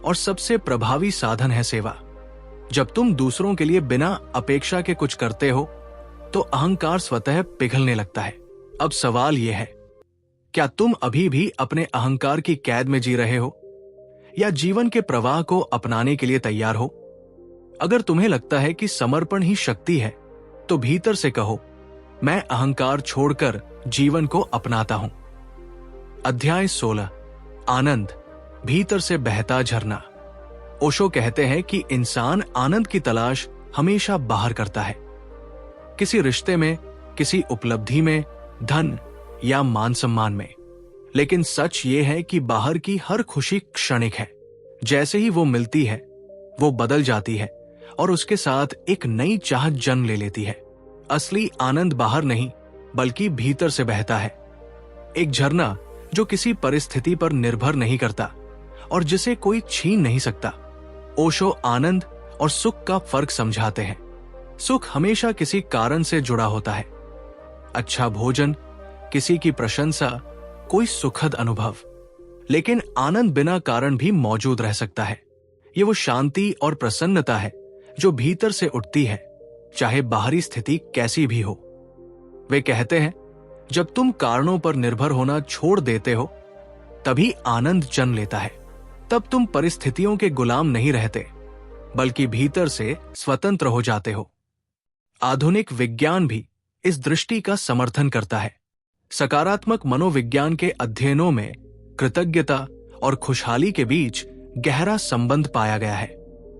और सबसे प्रभावी साधन है सेवा। जब तुम दूसरों के लिए बिना अपेक्षा के कुछ करते हो तो अहंकार स्वतः पिघलने लगता है। अब सवाल यह है, क्या तुम अभी भी अपने अहंकार की कैद में जी रहे हो या जीवन के प्रवाह को अपनाने के लिए तैयार हो? अगर तुम्हें लगता है कि समर्पण ही शक्ति है, तो भीतर से कहो, मैं अहंकार छोड़कर जीवन को अपनाता हूं। अध्याय 16, आनंद, भीतर से बहता झरना। ओशो कहते हैं कि इंसान आनंद की तलाश हमेशा बाहर करता है, किसी रिश्ते में, किसी उपलब्धि में, धन या मान सम्मान में। लेकिन सच ये है कि बाहर की हर खुशी क्षणिक है। जैसे ही वो मिलती है, वो बदल जाती है और उसके साथ एक नई चाहत जन्म ले लेती है। असली आनंद बाहर नहीं, बल्कि भीतर से बहता है। एक झरना जो किसी परिस्थिति पर निर्भर नहीं करता और जिसे कोई छीन नहीं सकता। ओशो आनंद और सुख का फर्क समझाते हैं। सुख हमेशा किसी कारण से जुड़ा होता है। अच्छा भोजन, किसी की प्रशंसा, कोई सुखद अनुभव। लेकिन आनंद बिना कारण भी मौजूद रह सकता है। ये वो शांति और प्रसन्नता है जो भीतर से उठती है, चाहे बाहरी स्थिति कैसी भी हो। वे कहते हैं, जब तुम कारणों पर निर्भर होना छोड़ देते हो, तभी आनंद जन्म लेता है। तब तुम परिस्थितियों के गुलाम नहीं रहते, बल्कि भीतर से स्वतंत्र हो जाते हो। आधुनिक विज्ञान भी इस दृष्टि का समर्थन करता है। सकारात्मक मनोविज्ञान के अध्ययनों में कृतज्ञता और खुशहाली के बीच गहरा संबंध पाया गया है।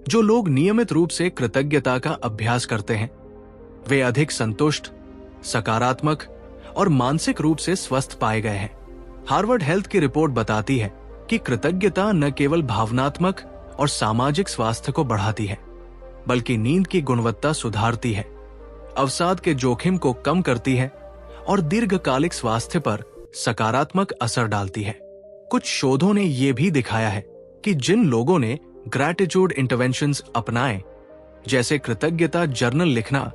जो लोग नियमित रूप से कृतज्ञता का अभ्यास करते हैं, वे अधिक संतुष्ट, सकारात्मक और मानसिक रूप से स्वस्थ पाए गए हैं। हार्वर्ड हेल्थ की रिपोर्ट बताती है कि कृतज्ञता न केवल भावनात्मक और सामाजिक स्वास्थ्य को बढ़ाती है, बल्कि नींद की गुणवत्ता सुधारती है, अवसाद के जोखिम को कम करती है और दीर्घकालिक स्वास्थ्य पर सकारात्मक असर डालती है। कुछ शोधों ने यह भी दिखाया है कि जिन लोगों ने ग्रैटिट्यूड इंटरवेंशंस अपनाए, जैसे कृतज्ञता जर्नल लिखना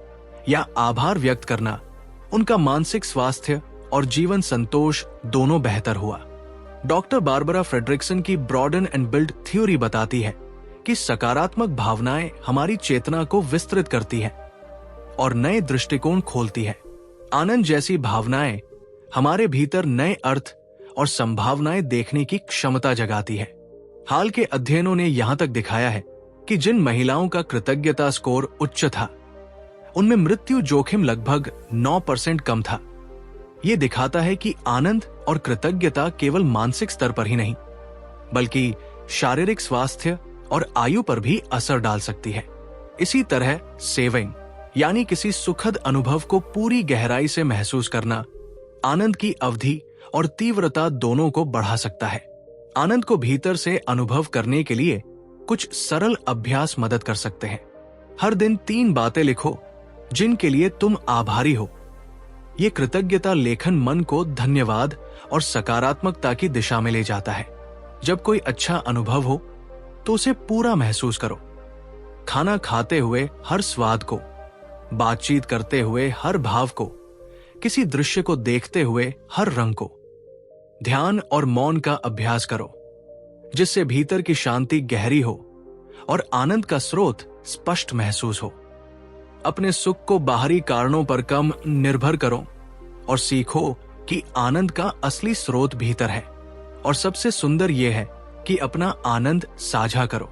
या आभार व्यक्त करना, उनका मानसिक स्वास्थ्य और जीवन संतोष दोनों बेहतर हुआ। डॉक्टर बारबरा फ्रेडरिक्सन की ब्रॉडन एंड बिल्ड थ्योरी बताती है कि सकारात्मक भावनाएं हमारी चेतना को विस्तृत करती हैं और नए दृष्टिकोण खोलती है। आनंद जैसी भावनाएं हमारे भीतर नए अर्थ और संभावनाएं देखने की क्षमता जगाती है। हाल के अध्ययनों ने यहां तक दिखाया है कि जिन महिलाओं का कृतज्ञता स्कोर उच्च था, उनमें मृत्यु जोखिम लगभग 9% कम था। यह दिखाता है कि आनंद और कृतज्ञता केवल मानसिक स्तर पर ही नहीं, बल्कि शारीरिक स्वास्थ्य और आयु पर भी असर डाल सकती है। इसी तरह सेविंग यानी किसी सुखद अनुभव को पूरी गहराई से महसूस करना आनंद की अवधि और तीव्रता दोनों को बढ़ा सकता है। आनंद को भीतर से अनुभव करने के लिए कुछ सरल अभ्यास मदद कर सकते हैं। हर दिन 3 बातें लिखो जिनके लिए तुम आभारी हो। ये कृतज्ञता लेखन मन को धन्यवाद और सकारात्मकता की दिशा में ले जाता है। जब कोई अच्छा अनुभव हो तो उसे पूरा महसूस करो। खाना खाते हुए हर स्वाद को, बातचीत करते हुए हर भाव को, किसी दृश्य को देखते हुए हर रंग को। ध्यान और मौन का अभ्यास करो जिससे भीतर की शांति गहरी हो और आनंद का स्रोत स्पष्ट महसूस हो। अपने सुख को बाहरी कारणों पर कम निर्भर करो और सीखो कि आनंद का असली स्रोत भीतर है। और सबसे सुंदर यह है कि अपना आनंद साझा करो।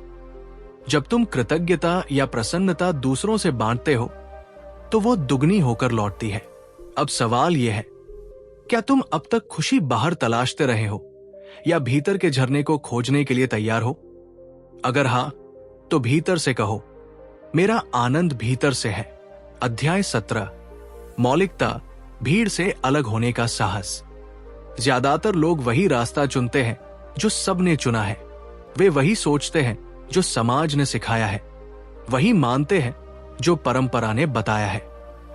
जब तुम कृतज्ञता या प्रसन्नता दूसरों से बांटते हो तो वो दुगनी होकर लौटती है। अब सवाल यह है, क्या तुम अब तक खुशी बाहर तलाशते रहे हो या भीतर के झरने को खोजने के लिए तैयार हो? अगर हां, तो भीतर से कहो, मेरा आनंद भीतर से है। अध्याय 17, मौलिकता, भीड़ से अलग होने का साहस। ज्यादातर लोग वही रास्ता चुनते हैं जो सबने चुना है। वे वही सोचते हैं जो समाज ने सिखाया है, वही मानते हैं जो परंपरा ने बताया है।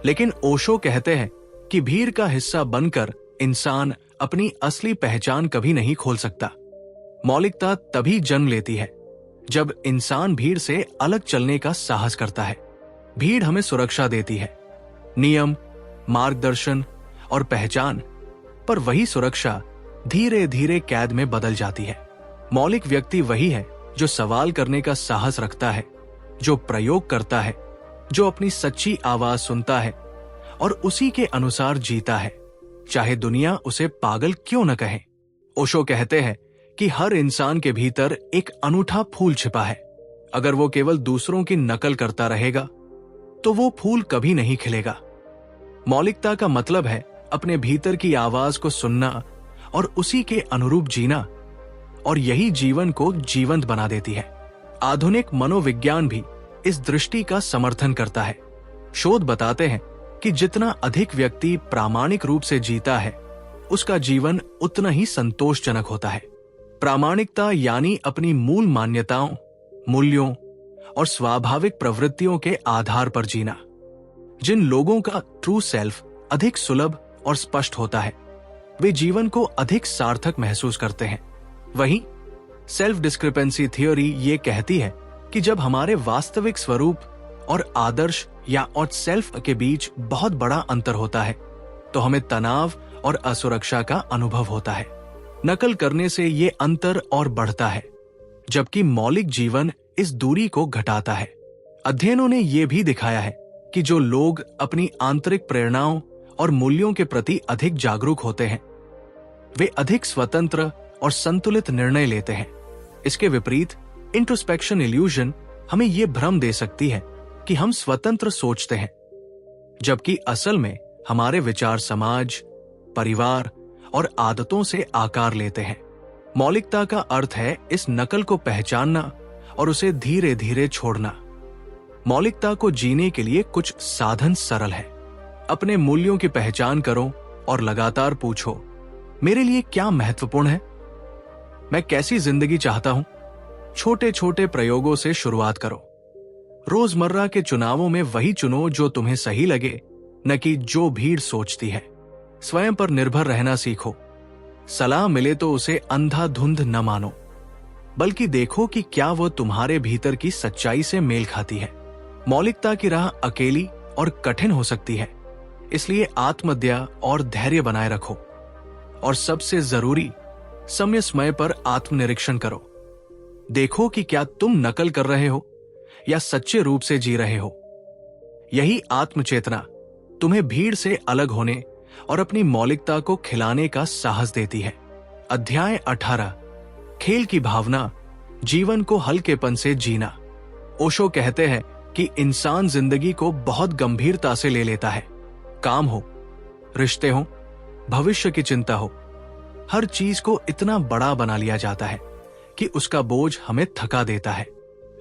लेकिन ओशो कहते हैं कि भीड़ का हिस्सा बनकर इंसान अपनी असली पहचान कभी नहीं खोल सकता। मौलिकता तभी जन्म लेती है जब इंसान भीड़ से अलग चलने का साहस करता है। भीड़ हमें सुरक्षा देती है, नियम, मार्गदर्शन और पहचान, पर वही सुरक्षा धीरे धीरे कैद में बदल जाती है। मौलिक व्यक्ति वही है जो सवाल करने का साहस रखता है, जो प्रयोग करता है, जो अपनी सच्ची आवाज सुनता है और उसी के अनुसार जीता है, चाहे दुनिया उसे पागल क्यों न कहे। ओशो कहते हैं कि हर इंसान के भीतर एक अनूठा फूल छिपा है। अगर वो केवल दूसरों की नकल करता रहेगा तो वो फूल कभी नहीं खिलेगा। मौलिकता का मतलब है अपने भीतर की आवाज को सुनना और उसी के अनुरूप जीना, और यही जीवन को जीवंत बना देती है। आधुनिक मनोविज्ञान भी इस दृष्टि का समर्थन करता है। शोध बताते हैं कि जितना अधिक व्यक्ति प्रामाणिक रूप से जीता है, उसका जीवन उतना ही संतोषजनक होता है। प्रामाणिकता यानी अपनी मूल मान्यताओं, मूल्यों और स्वाभाविक प्रवृत्तियों के आधार पर जीना। जिन लोगों का ट्रू सेल्फ अधिक सुलभ और स्पष्ट होता है, वे जीवन को अधिक सार्थक महसूस करते हैं। वहीं सेल्फ डिस्क्रिपेंसी थ्योरी ये कहती है कि जब हमारे वास्तविक स्वरूप और आदर्श या और सेल्फ के बीच बहुत बड़ा अंतर होता है तो हमें तनाव और असुरक्षा का अनुभव होता है। नकल करने से ये अंतर और बढ़ता है, जबकि मौलिक जीवन इस दूरी को घटाता है। अध्ययनों ने यह भी दिखाया है कि जो लोग अपनी आंतरिक प्रेरणाओं और मूल्यों के प्रति अधिक जागरूक होते हैं, वे अधिक स्वतंत्र और संतुलित निर्णय लेते हैं। इसके विपरीत इंट्रोस्पेक्शन इल्यूजन हमें यह भ्रम दे सकती है कि हम स्वतंत्र सोचते हैं, जबकि असल में हमारे विचार समाज, परिवार और आदतों से आकार लेते हैं। मौलिकता का अर्थ है इस नकल को पहचानना और उसे धीरे धीरे छोड़ना। मौलिकता को जीने के लिए कुछ साधन सरल है। अपने मूल्यों की पहचान करो और लगातार पूछो, मेरे लिए क्या महत्वपूर्ण है? मैं कैसी जिंदगी चाहता हूं? छोटे छोटे प्रयोगों से शुरुआत करो। रोजमर्रा के चुनावों में वही चुनो जो तुम्हें सही लगे, न कि जो भीड़ सोचती है। स्वयं पर निर्भर रहना सीखो। सलाह मिले तो उसे अंधाधुंध न मानो, बल्कि देखो कि क्या वो तुम्हारे भीतर की सच्चाई से मेल खाती है। मौलिकता की राह अकेली और कठिन हो सकती है, इसलिए आत्मदया और धैर्य बनाए रखो। और सबसे जरूरी, समय समय पर आत्मनिरीक्षण करो। देखो कि क्या तुम नकल कर रहे हो या सच्चे रूप से जी रहे हो। यही आत्मचेतना तुम्हें भीड़ से अलग होने और अपनी मौलिकता को खिलाने का साहस देती है। अध्याय 18, खेल की भावना, जीवन को हल्केपन से जीना। ओशो कहते हैं कि इंसान जिंदगी को बहुत गंभीरता से ले लेता है। काम हो, रिश्ते हो, भविष्य की चिंता हो, हर चीज को इतना बड़ा बना लिया जाता है कि उसका बोझ हमें थका देता है।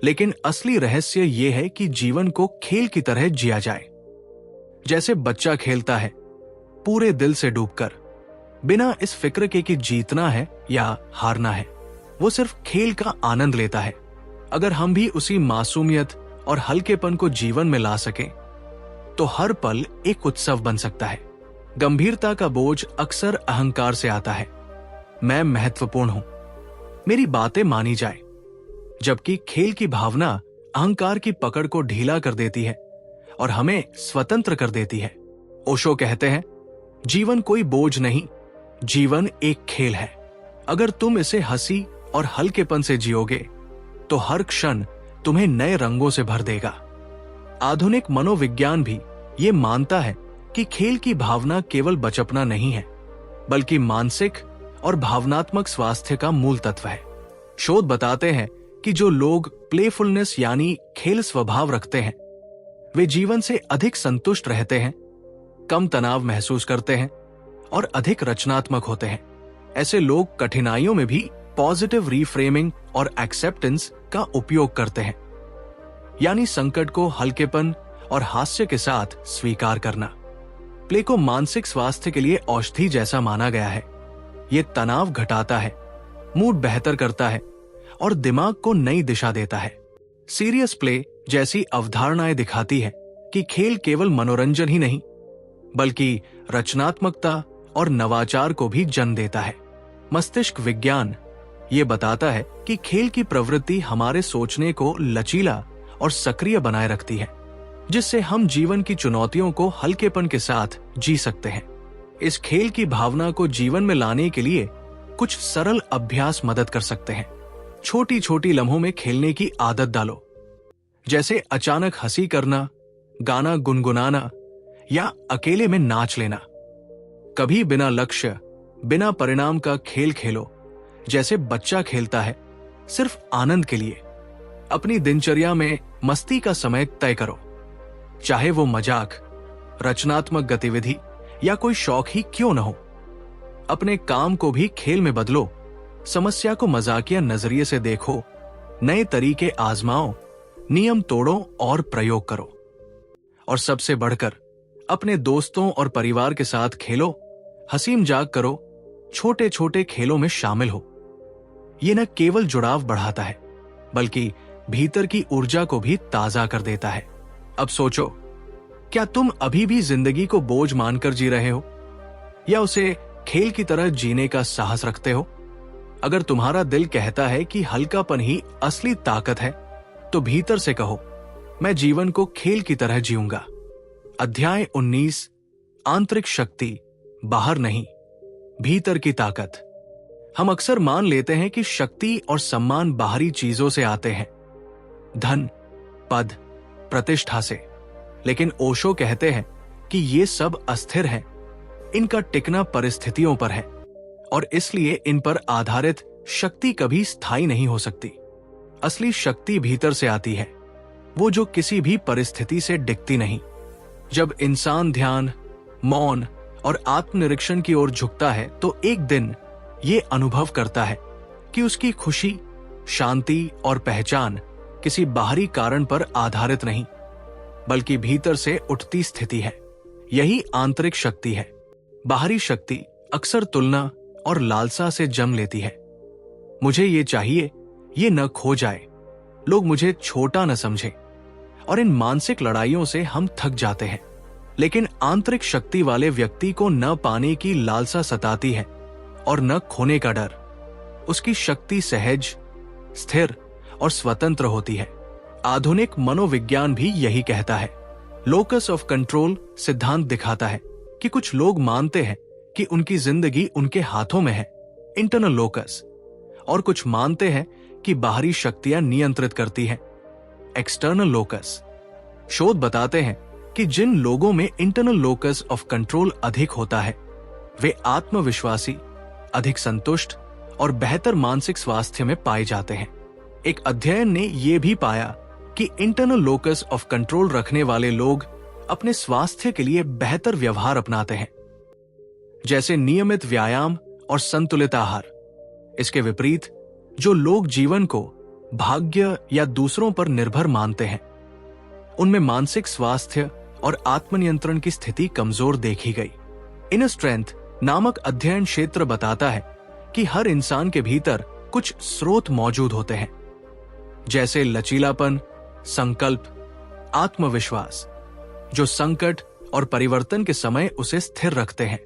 लेकिन असली रहस्य ये है कि जीवन को खेल की तरह जिया जाए। जैसे बच्चा खेलता है, पूरे दिल से डूबकर, बिना इस फिक्र के कि जीतना है या हारना है। वो सिर्फ खेल का आनंद लेता है। अगर हम भी उसी मासूमियत और हल्केपन को जीवन में ला सकें, तो हर पल एक उत्सव बन सकता है। गंभीरता का बोझ अक्सर अहंकार से आता है। मैं महत्वपूर्ण हूं, मेरी बातें मानी जाए। जबकि खेल की भावना अहंकार की पकड़ को ढीला कर देती है और हमें स्वतंत्र कर देती है। ओशो कहते हैं, जीवन कोई बोझ नहीं, जीवन एक खेल है। अगर तुम इसे हंसी और हल्केपन से जियोगे, तो हर क्षण तुम्हें नए रंगों से भर देगा। आधुनिक मनोविज्ञान भी ये मानता है कि खेल की भावना केवल बचपना नहीं है, बल्कि मानसिक और भावनात्मक स्वास्थ्य का मूल तत्व है। शोध बताते हैं कि जो लोग प्लेफुलनेस यानी खेल स्वभाव रखते हैं, वे जीवन से अधिक संतुष्ट रहते हैं, कम तनाव महसूस करते हैं और अधिक रचनात्मक होते हैं। ऐसे लोग कठिनाइयों में भी पॉजिटिव रीफ्रेमिंग और एक्सेप्टेंस का उपयोग करते हैं, यानी संकट को हल्केपन और हास्य के साथ स्वीकार करना। प्ले को मानसिक स्वास्थ्य के लिए औषधि जैसा माना गया है। ये तनाव घटाता है, मूड बेहतर करता है और दिमाग को नई दिशा देता है। सीरियस प्ले जैसी अवधारणाएं दिखाती है कि खेल केवल मनोरंजन ही नहीं, बल्कि रचनात्मकता और नवाचार को भी जन्म देता है। मस्तिष्क विज्ञान ये बताता है कि खेल की प्रवृत्ति हमारे सोचने को लचीला और सक्रिय बनाए रखती है, जिससे हम जीवन की चुनौतियों को हल्केपन के साथ जी सकते हैं। इस खेल की भावना को जीवन में लाने के लिए कुछ सरल अभ्यास मदद कर सकते हैं। छोटी छोटी लम्हों में खेलने की आदत डालो, जैसे अचानक हंसी करना, गाना गुनगुनाना या अकेले में नाच लेना। कभी बिना लक्ष्य, बिना परिणाम का खेल खेलो, जैसे बच्चा खेलता है, सिर्फ आनंद के लिए। अपनी दिनचर्या में मस्ती का समय तय करो, चाहे वो मजाक, रचनात्मक गतिविधि या कोई शौक ही क्यों न हो। अपने काम को भी खेल में बदलो, समस्या को मजाकिया नजरिए से देखो, नए तरीके आजमाओ, नियम तोड़ो और प्रयोग करो। और सबसे बढ़कर अपने दोस्तों और परिवार के साथ खेलो, हंसी मजाक करो, छोटे छोटे खेलों में शामिल हो। ये न केवल जुड़ाव बढ़ाता है, बल्कि भीतर की ऊर्जा को भी ताजा कर देता है। अब सोचो, क्या तुम अभी भी जिंदगी को बोझ मानकर जी रहे हो, या उसे खेल की तरह जीने का साहस रखते हो? अगर तुम्हारा दिल कहता है कि हल्कापन ही असली ताकत है, तो भीतर से कहो, मैं जीवन को खेल की तरह जीऊंगा। अध्याय 19, आंतरिक शक्ति, बाहर नहीं, भीतर की ताकत। हम अक्सर मान लेते हैं कि शक्ति और सम्मान बाहरी चीजों से आते हैं, धन, पद, प्रतिष्ठा से। लेकिन ओशो कहते हैं कि ये सब अस्थिर है, इनका टिकना परिस्थितियों पर है और इसलिए इन पर आधारित शक्ति कभी स्थायी नहीं हो सकती। असली शक्ति भीतर से आती है, वो जो किसी भी परिस्थिति से डिगती नहीं। जब इंसान ध्यान, मौन और आत्मनिरीक्षण की ओर झुकता है, तो एक दिन ये अनुभव करता है कि उसकी खुशी, शांति और पहचान किसी बाहरी कारण पर आधारित नहीं, बल्कि भीतर से उठती स्थिति है। यही आंतरिक शक्ति है। बाहरी शक्ति अक्सर तुलना और लालसा से जन्म लेती है। मुझे ये चाहिए, ये न खो जाए, लोग मुझे छोटा न समझे, और इन मानसिक लड़ाइयों से हम थक जाते हैं। लेकिन आंतरिक शक्ति वाले व्यक्ति को न पाने की लालसा सताती है और न खोने का डर। उसकी शक्ति सहज, स्थिर और स्वतंत्र होती है। आधुनिक मनोविज्ञान भी यही कहता है। लोकस ऑफ कंट्रोल सिद्धांत दिखाता है कि कुछ लोग मानते हैं कि उनकी जिंदगी उनके हाथों में है, इंटरनल लोकस, और कुछ मानते हैं कि बाहरी शक्तियां नियंत्रित करती हैं, एक्सटर्नल लोकस। शोध बताते हैं कि जिन लोगों में इंटरनल लोकस ऑफ कंट्रोल अधिक होता है, वे आत्मविश्वासी, अधिक संतुष्ट और बेहतर मानसिक स्वास्थ्य में पाए जाते हैं। एक अध्ययन ने यह भी पाया कि इंटरनल लोकस ऑफ कंट्रोल रखने वाले लोग अपने स्वास्थ्य के लिए बेहतर व्यवहार अपनाते हैं, जैसे नियमित व्यायाम और संतुलित आहार। इसके विपरीत, जो लोग जीवन को भाग्य या दूसरों पर निर्भर मानते हैं। उनमें मानसिक स्वास्थ्य और आत्मनियंत्रण की स्थिति कमजोर देखी गई। इनर स्ट्रेंथ नामक अध्ययन क्षेत्र बताता है कि हर इंसान के भीतर कुछ स्रोत मौजूद होते हैं, जैसे लचीलापन, संकल्प, आत्मविश्वास, जो संकट और परिवर्तन के समय उसे स्थिर रखते हैं।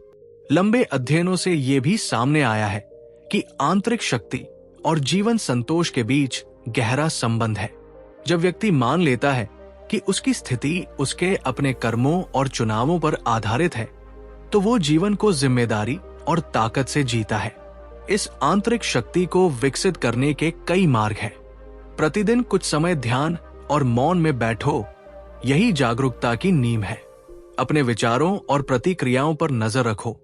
लंबे अध्ययनों से यह भी सामने आया है कि आंतरिक शक्ति और जीवन संतोष के बीच गहरा संबंध है। जब व्यक्ति मान लेता है कि उसकी स्थिति उसके अपने कर्मों और चुनावों पर आधारित है, तो वो जीवन को जिम्मेदारी और ताकत से जीता है। इस आंतरिक शक्ति को विकसित करने के कई मार्ग हैं। प्रतिदिन कुछ समय ध्यान और मौन में बैठो, यही जागरूकता की नींव है। अपने विचारों और प्रतिक्रियाओं पर नजर रखो।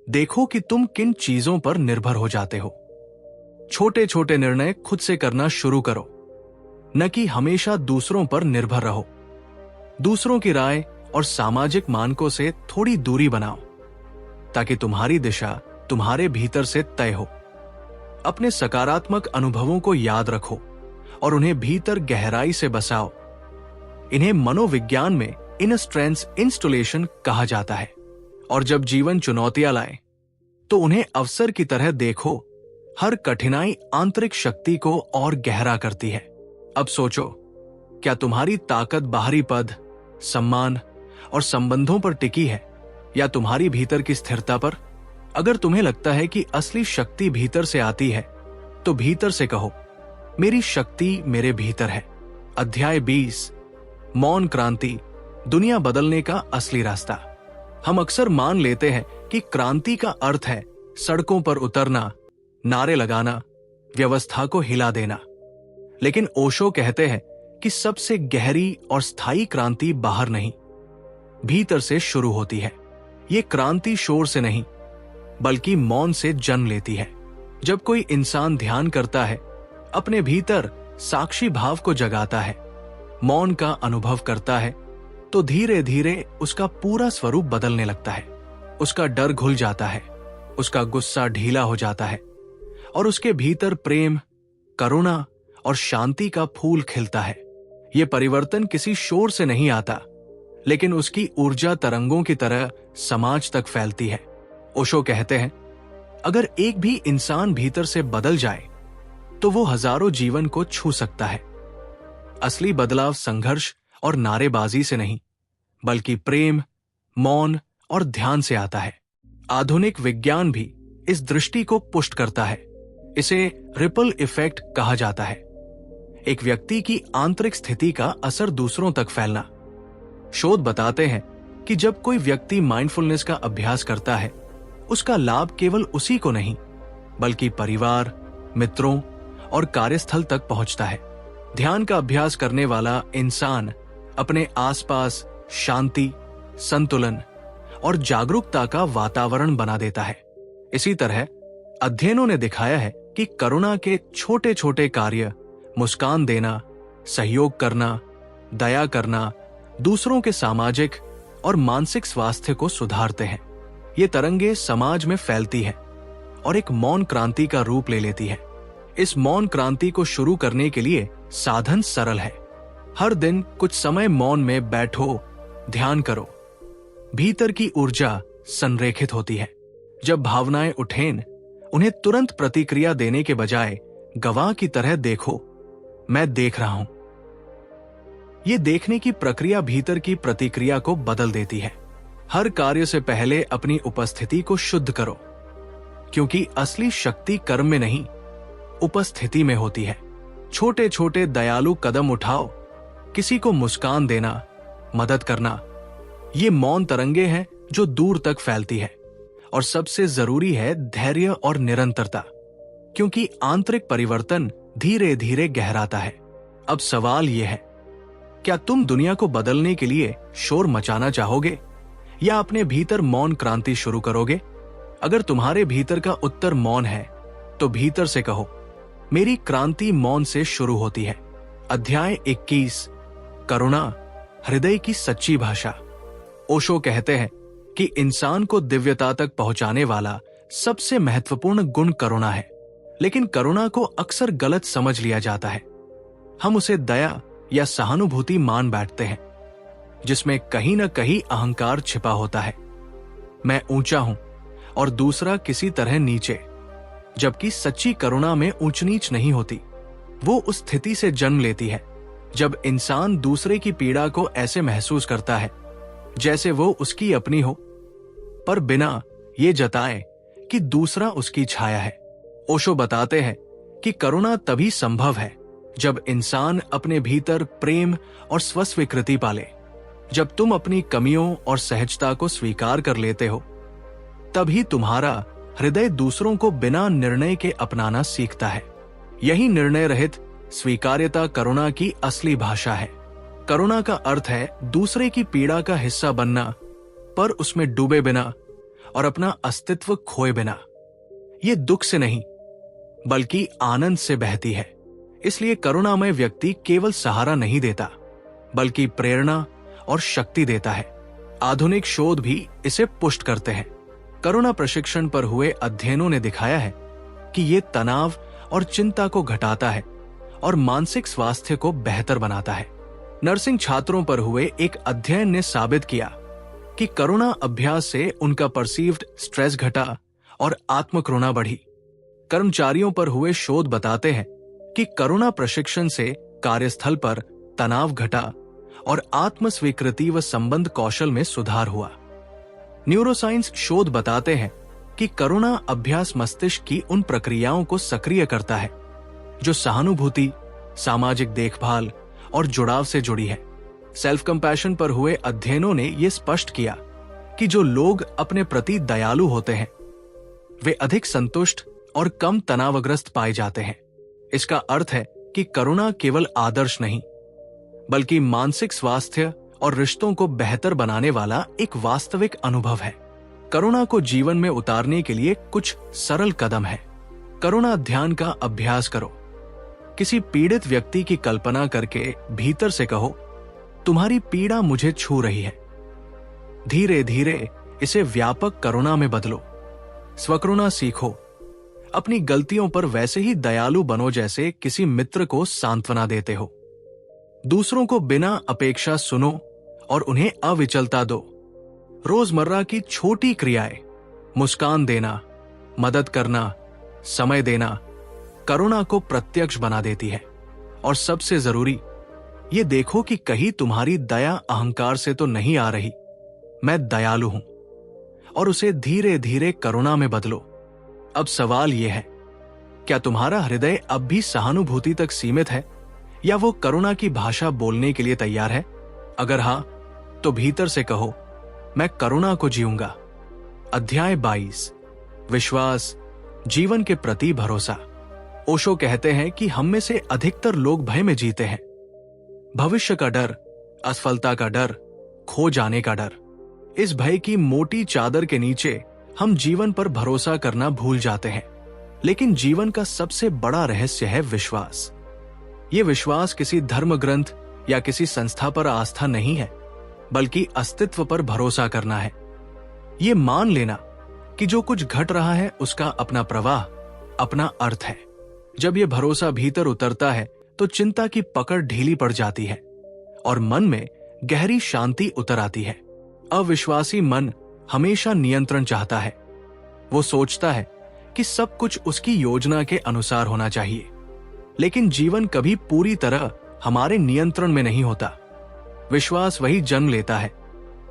देखो कि तुम किन चीजों पर निर्भर हो जाते हो। छोटे छोटे निर्णय खुद से करना शुरू करो, न कि हमेशा दूसरों पर निर्भर रहो। दूसरों की राय और सामाजिक मानकों से थोड़ी दूरी बनाओ, ताकि तुम्हारी दिशा तुम्हारे भीतर से तय हो। अपने सकारात्मक अनुभवों को याद रखो और उन्हें भीतर गहराई से बसाओ। इन्हें मनोविज्ञान में इनर स्ट्रेंथ इंस्टॉलेशन कहा जाता है। और जब जीवन चुनौतियां लाए, तो उन्हें अवसर की तरह देखो। हर कठिनाई आंतरिक शक्ति को और गहरा करती है। अब सोचो, क्या तुम्हारी ताकत बाहरी पद, सम्मान और संबंधों पर टिकी है, या तुम्हारी भीतर की स्थिरता पर? अगर तुम्हें लगता है कि असली शक्ति भीतर से आती है, तो भीतर से कहो, मेरी शक्ति मेरे भीतर है। अध्याय 20, मौन क्रांति, दुनिया बदलने का असली रास्ता। हम अक्सर मान लेते हैं कि क्रांति का अर्थ है सड़कों पर उतरना, नारे लगाना, व्यवस्था को हिला देना। लेकिन ओशो कहते हैं कि सबसे गहरी और स्थायी क्रांति बाहर नहीं, भीतर से शुरू होती है। ये क्रांति शोर से नहीं, बल्कि मौन से जन्म लेती है। जब कोई इंसान ध्यान करता है, अपने भीतर साक्षी भाव को जगाता है, मौन का अनुभव करता है, तो धीरे धीरे उसका पूरा स्वरूप बदलने लगता है। उसका डर घुल जाता है, उसका गुस्सा ढीला हो जाता है और उसके भीतर प्रेम, करुणा और शांति का फूल खिलता है। यह परिवर्तन किसी शोर से नहीं आता, लेकिन उसकी ऊर्जा तरंगों की तरह समाज तक फैलती है। ओशो कहते हैं, अगर एक भी इंसान भीतर से बदल जाए, तो वो हजारों जीवन को छू सकता है। असली बदलाव संघर्ष और नारेबाजी से नहीं, बल्कि प्रेम, मौन और ध्यान से आता है। आधुनिक विज्ञान भी इस दृष्टि को पुष्ट करता है। इसे रिपल इफेक्ट कहा जाता है, एक व्यक्ति की आंतरिक स्थिति का असर दूसरों तक फैलना। शोध बताते हैं कि जब कोई व्यक्ति माइंडफुलनेस का अभ्यास करता है, उसका लाभ केवल उसी को नहीं, बल्कि परिवार, मित्रों और कार्यस्थल तक पहुंचता है। ध्यान का अभ्यास करने वाला इंसान अपने आसपास शांति, संतुलन और जागरूकता का वातावरण बना देता है। इसी तरह अध्ययनों ने दिखाया है कि करुणा के छोटे छोटे कार्य, मुस्कान देना, सहयोग करना, दया करना, दूसरों के सामाजिक और मानसिक स्वास्थ्य को सुधारते हैं। ये तरंगे समाज में फैलती हैं और एक मौन क्रांति का रूप ले लेती है। इस मौन क्रांति को शुरू करने के लिए साधन सरल है। हर दिन कुछ समय मौन में बैठो, ध्यान करो। भीतर की ऊर्जा संरेखित होती है। जब भावनाएं उठें, उन्हें तुरंत प्रतिक्रिया देने के बजाय गवाह की तरह देखो, मैं देख रहा हूं। यह देखने की प्रक्रिया भीतर की प्रतिक्रिया को बदल देती है। हर कार्य से पहले अपनी उपस्थिति को शुद्ध करो, क्योंकि असली शक्ति कर्म में नहीं, उपस्थिति में होती है। छोटे छोटे दयालु कदम उठाओ, किसी को मुस्कान देना, मदद करना। ये मौन तरंगे हैं जो दूर तक फैलती है। और सबसे जरूरी है धैर्य और निरंतरता, क्योंकि आंतरिक परिवर्तन धीरे धीरे गहराता है। अब सवाल यह है, क्या तुम दुनिया को बदलने के लिए शोर मचाना चाहोगे, या अपने भीतर मौन क्रांति शुरू करोगे? अगर तुम्हारे भीतर का उत्तर मौन है, तो भीतर से कहो, मेरी क्रांति मौन से शुरू होती है। अध्याय 21, करुणा, हृदय की सच्ची भाषा। ओशो कहते हैं कि इंसान को दिव्यता तक पहुंचाने वाला सबसे महत्वपूर्ण गुण करुणा है। लेकिन करुणा को अक्सर गलत समझ लिया जाता है। हम उसे दया या सहानुभूति मान बैठते हैं, जिसमें कहीं न कहीं अहंकार छिपा होता है। मैं ऊंचा हूं और दूसरा किसी तरह नीचे, जबकि सच्ची करुणा में ऊंच नीच नहीं होती। वो उस स्थिति से जन्म लेती है जब इंसान दूसरे की पीड़ा को ऐसे महसूस करता है जैसे वो उसकी अपनी हो, पर बिना ये जताए कि दूसरा उसकी छाया है। ओशो बताते हैं कि करुणा तभी संभव है जब इंसान अपने भीतर प्रेम और स्वस्वीकृति पाले। जब तुम अपनी कमियों और सहजता को स्वीकार कर लेते हो, तभी तुम्हारा हृदय दूसरों को बिना निर्णय के अपनाना सीखता है। यही निर्णय रहित स्वीकार्यता करुणा की असली भाषा है। करुणा का अर्थ है दूसरे की पीड़ा का हिस्सा बनना, पर उसमें डूबे बिना और अपना अस्तित्व खोए बिना। ये दुख से नहीं बल्कि आनंद से बहती है। इसलिए करुणामय व्यक्ति केवल सहारा नहीं देता, बल्कि प्रेरणा और शक्ति देता है। आधुनिक शोध भी इसे पुष्ट करते हैं। करुणा प्रशिक्षण पर हुए अध्ययनों ने दिखाया है कि ये तनाव और चिंता को घटाता है और मानसिक स्वास्थ्य को बेहतर बनाता है। नर्सिंग छात्रों पर हुए एक अध्ययन ने साबित किया कि करुणा अभ्यास से उनका परसीव्ड स्ट्रेस घटा और आत्मकरुणा बढ़ी। कर्मचारियों पर हुए शोध बताते हैं कि करुणा प्रशिक्षण से कार्यस्थल पर तनाव घटा और आत्म स्वीकृति व संबंध कौशल में सुधार हुआ। न्यूरोसाइंस शोध बताते हैं कि करुणा अभ्यास मस्तिष्क की उन प्रक्रियाओं को सक्रिय करता है जो सहानुभूति, सामाजिक देखभाल और जुड़ाव से जुड़ी है। सेल्फ कंपैशन पर हुए अध्ययनों ने यह स्पष्ट किया कि जो लोग अपने प्रति दयालु होते हैं वे अधिक संतुष्ट और कम तनावग्रस्त पाए जाते हैं। इसका अर्थ है कि करुणा केवल आदर्श नहीं बल्कि मानसिक स्वास्थ्य और रिश्तों को बेहतर बनाने वाला एक वास्तविक अनुभव है। करुणा को जीवन में उतारने के लिए कुछ सरल कदम है। करुणा ध्यान का अभ्यास करो। किसी पीड़ित व्यक्ति की कल्पना करके भीतर से कहो, तुम्हारी पीड़ा मुझे छू रही है। धीरे धीरे इसे व्यापक करुणा में बदलो। स्वकरुणा सीखो। अपनी गलतियों पर वैसे ही दयालु बनो जैसे किसी मित्र को सांत्वना देते हो। दूसरों को बिना अपेक्षा सुनो और उन्हें अविचलता दो। रोजमर्रा की छोटी क्रियाएं, मुस्कान देना, मदद करना, समय देना, करुणा को प्रत्यक्ष बना देती है। और सबसे जरूरी, ये देखो कि कहीं तुम्हारी दया अहंकार से तो नहीं आ रही। मैं दयालु हूं, और उसे धीरे धीरे करुणा में बदलो। अब सवाल यह है, क्या तुम्हारा हृदय अब भी सहानुभूति तक सीमित है या वो करुणा की भाषा बोलने के लिए तैयार है? अगर हां, तो भीतर से कहो, मैं करुणा को जीऊंगा। अध्याय 22, विश्वास, जीवन के प्रति भरोसा। ओशो कहते हैं कि हम में से अधिकतर लोग भय में जीते हैं। भविष्य का डर, असफलता का डर, खो जाने का डर। इस भय की मोटी चादर के नीचे हम जीवन पर भरोसा करना भूल जाते हैं। लेकिन जीवन का सबसे बड़ा रहस्य है विश्वास। ये विश्वास किसी धर्म ग्रंथ या किसी संस्था पर आस्था नहीं है, बल्कि अस्तित्व पर भरोसा करना है। ये मान लेना कि जो कुछ घट रहा है उसका अपना प्रवाह, अपना अर्थ है। जब ये भरोसा भीतर उतरता है तो चिंता की पकड़ ढीली पड़ जाती है और मन में गहरी शांति उतर आती है। अविश्वासी मन हमेशा नियंत्रण चाहता है। वो सोचता है कि सब कुछ उसकी योजना के अनुसार होना चाहिए, लेकिन जीवन कभी पूरी तरह हमारे नियंत्रण में नहीं होता। विश्वास वही जन्म लेता है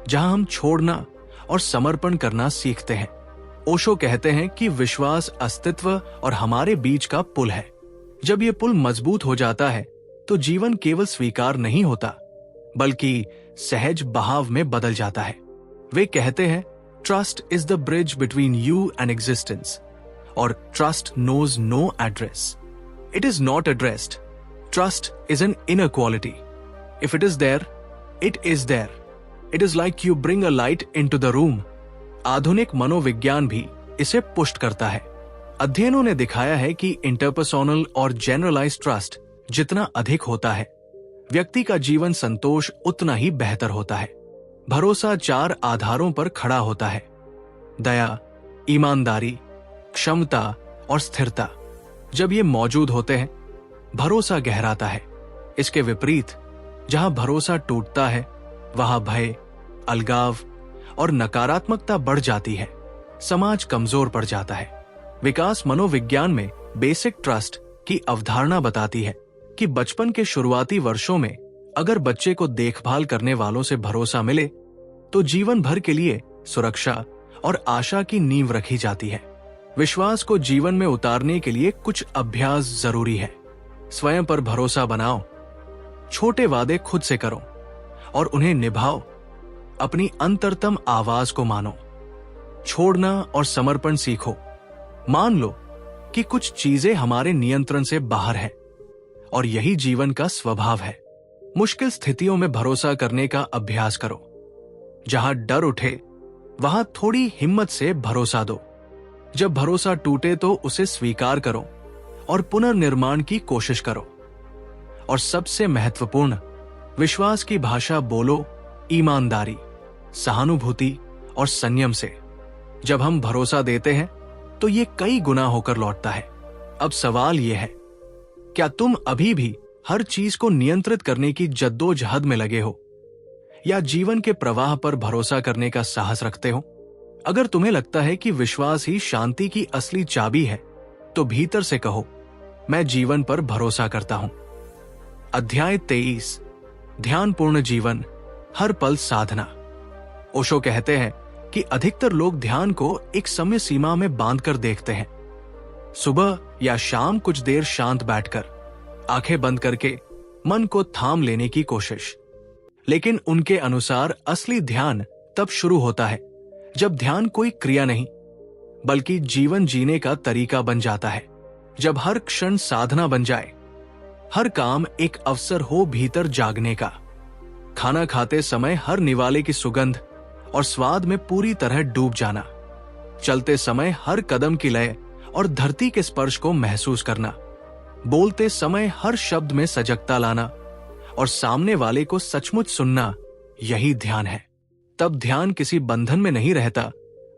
जहां हम छोड़ना और समर्पण करना सीखते हैं। ओशो कहते हैं कि विश्वास अस्तित्व और हमारे बीच का पुल है। जब ये पुल मजबूत हो जाता है तो जीवन केवल स्वीकार नहीं होता, बल्कि सहज बहाव में बदल जाता है। वे कहते हैं, trust is the bridge between you and existence, और trust knows no address. It is not addressed. Trust is an inner quality. If it is there, it is there. It is like you bring a light into the room. आधुनिक मनोविज्ञान भी इसे पुष्ट करता है। अध्ययनों ने दिखाया है कि इंटरपर्सोनल और जनरलाइज्ड ट्रस्ट जितना अधिक होता है, व्यक्ति का जीवन संतोष उतना ही बेहतर होता है। भरोसा 4 आधारों पर खड़ा होता है: दया, ईमानदारी, क्षमता और स्थिरता। जब ये मौजूद होते हैं, भरोसा गहराता है। इसके विपरीत जहां भरोसा टूटता है वहां भय, अलगाव और नकारात्मकता बढ़ जाती है, समाज कमजोर पड़ जाता है। विकास मनोविज्ञान में बेसिक ट्रस्ट की अवधारणा बताती है कि बचपन के शुरुआती वर्षों में अगर बच्चे को देखभाल करने वालों से भरोसा मिले तो जीवन भर के लिए सुरक्षा और आशा की नींव रखी जाती है। विश्वास को जीवन में उतारने के लिए कुछ अभ्यास जरूरी है। स्वयं पर भरोसा बनाओ, छोटे वादे खुद से करो और उन्हें निभाओ। अपनी अंतरतम आवाज को मानो, छोड़ना और समर्पण सीखो। मान लो कि कुछ चीजें हमारे नियंत्रण से बाहर हैं और यही जीवन का स्वभाव है। मुश्किल स्थितियों में भरोसा करने का अभ्यास करो। जहां डर उठे वहां थोड़ी हिम्मत से भरोसा दो। जब भरोसा टूटे तो उसे स्वीकार करो और पुनर्निर्माण की कोशिश करो। और सबसे महत्वपूर्ण, विश्वास की भाषा बोलो ईमानदारी, सहानुभूति और संयम से। जब हम भरोसा देते हैं तो ये कई गुना होकर लौटता है। अब सवाल यह है, क्या तुम अभी भी हर चीज को नियंत्रित करने की जद्दोजहद में लगे हो या जीवन के प्रवाह पर भरोसा करने का साहस रखते हो? अगर तुम्हें लगता है कि विश्वास ही शांति की असली चाबी है तो भीतर से कहो, मैं जीवन पर भरोसा करता हूं। अध्याय 23, ध्यानपूर्ण जीवन, हर पल साधना। ओशो कहते हैं कि अधिकतर लोग ध्यान को एक समय सीमा में बांधकर देखते हैं। सुबह या शाम कुछ देर शांत बैठकर, आंखें बंद करके मन को थाम लेने की कोशिश। लेकिन उनके अनुसार असली ध्यान तब शुरू होता है जब ध्यान कोई क्रिया नहीं बल्कि जीवन जीने का तरीका बन जाता है। जब हर क्षण साधना बन जाए, हर काम एक अवसर हो भीतर जागने का। खाना खाते समय हर निवाले की सुगंध और स्वाद में पूरी तरह डूब जाना। चलते समय हर कदम की लय और धरती के स्पर्श को महसूस करना। बोलते समय हर शब्द में सजगता लाना और सामने वाले को सचमुच सुनना, यही ध्यान है। तब ध्यान किसी बंधन में नहीं रहता,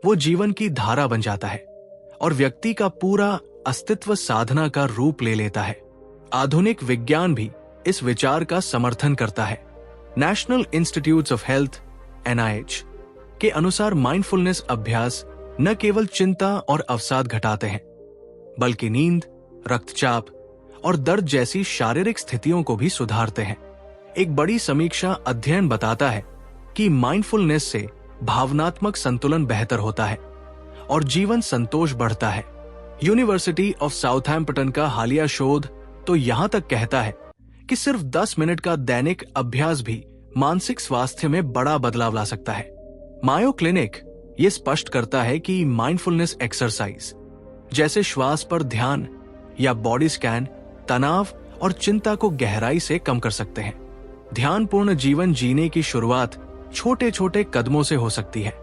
वो जीवन की धारा बन जाता है और व्यक्ति का पूरा अस्तित्व साधना का रूप ले लेता है। आधुनिक विज्ञान भी इस विचार का समर्थन करता है। National institutes of health NIH के अनुसार माइंडफुलनेस अभ्यास न केवल चिंता और अवसाद घटाते हैं बल्कि नींद, रक्तचाप और दर्द जैसी शारीरिक स्थितियों को भी सुधारते हैं। एक बड़ी समीक्षा अध्ययन बताता है कि माइंडफुलनेस से भावनात्मक संतुलन बेहतर होता है और जीवन संतोष बढ़ता है। यूनिवर्सिटी ऑफ साउथहैम्पटन का हालिया शोध तो यहां तक कहता है कि सिर्फ 10 मिनट का दैनिक अभ्यास भी मानसिक स्वास्थ्य में बड़ा बदलाव ला सकता है। मायो क्लिनिक ये स्पष्ट करता है कि माइंडफुलनेस एक्सरसाइज जैसे श्वास पर ध्यान या बॉडी स्कैन तनाव और चिंता को गहराई से कम कर सकते हैं। ध्यानपूर्ण जीवन जीने की शुरुआत छोटे छोटे कदमों से हो सकती है।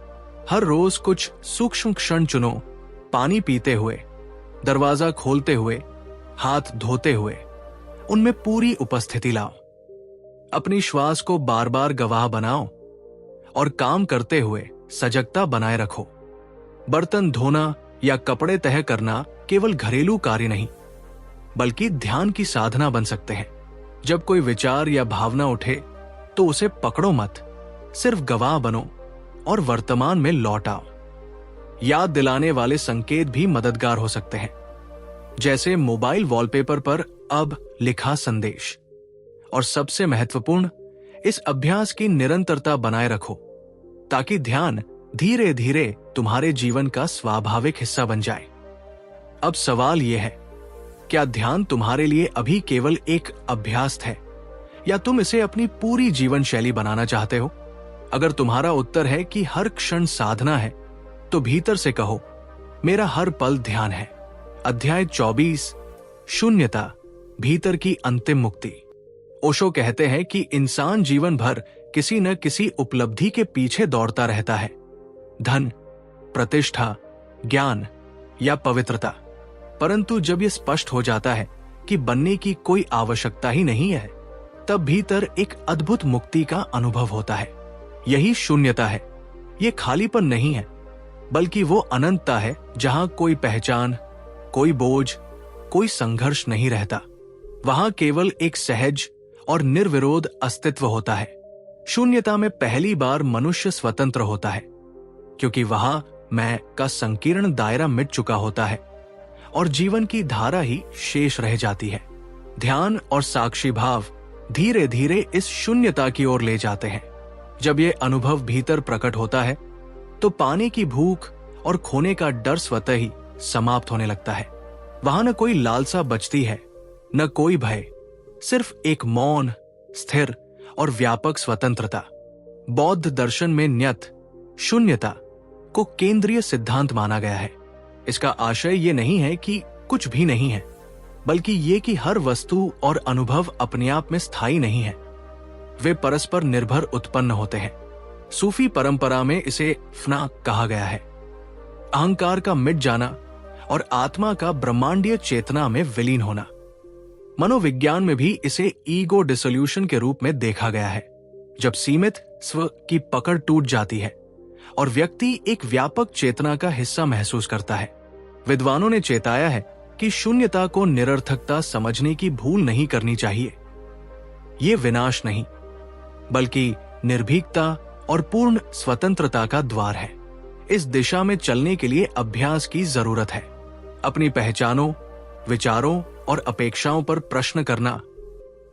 हर रोज कुछ सूक्ष्म क्षण चुनो, पानी पीते हुए, दरवाजा खोलते हुए, हाथ धोते हुए, उनमें पूरी उपस्थिति लाओ। अपनी श्वास को बार बार गवाह बनाओ और काम करते हुए सजगता बनाए रखो। बर्तन धोना या कपड़े तह करना केवल घरेलू कार्य नहीं बल्कि ध्यान की साधना बन सकते हैं। जब कोई विचार या भावना उठे तो उसे पकड़ो मत, सिर्फ गवाह बनो और वर्तमान में लौट आओ। याद दिलाने वाले संकेत भी मददगार हो सकते हैं, जैसे मोबाइल वॉलपेपर पर अब लिखा संदेश। और सबसे महत्वपूर्ण, इस अभ्यास की निरंतरता बनाए रखो ताकि ध्यान धीरे धीरे तुम्हारे जीवन का स्वाभाविक हिस्सा बन जाए। अब सवाल यह है, क्या ध्यान तुम्हारे लिए अभी केवल एक अभ्यास है या तुम इसे अपनी पूरी जीवन शैली बनाना चाहते हो? अगर तुम्हारा उत्तर है कि हर क्षण साधना है तो भीतर से कहो, मेरा हर पल ध्यान है। अध्याय 24, शून्यता, भीतर की अंतिम मुक्ति। ओशो कहते हैं कि इंसान जीवन भर किसी न किसी उपलब्धि के पीछे दौड़ता रहता है, धन, प्रतिष्ठा, ज्ञान या पवित्रता। परंतु जब यह स्पष्ट हो जाता है कि बनने की कोई आवश्यकता ही नहीं है, तब भीतर एक अद्भुत मुक्ति का अनुभव होता है। यही शून्यता है। यह खालीपन नहीं है बल्कि वो अनंतता है जहां कोई पहचान, कोई बोझ, कोई संघर्ष नहीं रहता। वहां केवल एक सहज और निर्विरोध अस्तित्व होता है। शून्यता में पहली बार मनुष्य स्वतंत्र होता है, क्योंकि वहां मैं का संकीर्ण दायरा मिट चुका होता है और जीवन की धारा ही शेष रह जाती है। ध्यान और साक्षी भाव धीरे धीरे इस शून्यता की ओर ले जाते हैं। जब ये अनुभव भीतर प्रकट होता है तो पाने की भूख और खोने का डर स्वतः ही समाप्त होने लगता है। वहां न कोई लालसा बचती है, न कोई भय, सिर्फ एक मौन, स्थिर और व्यापक स्वतंत्रता। बौद्ध दर्शन में न्यत शून्यता को केंद्रीय सिद्धांत माना गया है। इसका आशय ये नहीं है कि कुछ भी नहीं है, बल्कि ये कि हर वस्तु और अनुभव अपने आप में स्थायी नहीं है, वे परस्पर निर्भर उत्पन्न होते हैं। सूफी परंपरा में इसे फना कहा गया है, अहंकार का मिट जाना और आत्मा का ब्रह्मांडीय चेतना में विलीन होना। मनोविज्ञान में भी इसे ईगो डिसोल्यूशन के रूप में देखा गया है, जब सीमित स्व की पकड़ टूट जाती है और व्यक्ति एक व्यापक चेतना का हिस्सा महसूस करता है। विद्वानों ने चेताया है कि शून्यता को निरर्थकता समझने की भूल नहीं करनी चाहिए। ये विनाश नहीं, बल्कि निर्भीकता और पूर्ण स्वतंत्रता का द्वार है। इस दिशा में चलने के लिए अभ्यास की जरूरत है। अपनी पहचानों, विचारों और अपेक्षाओं पर प्रश्न करना,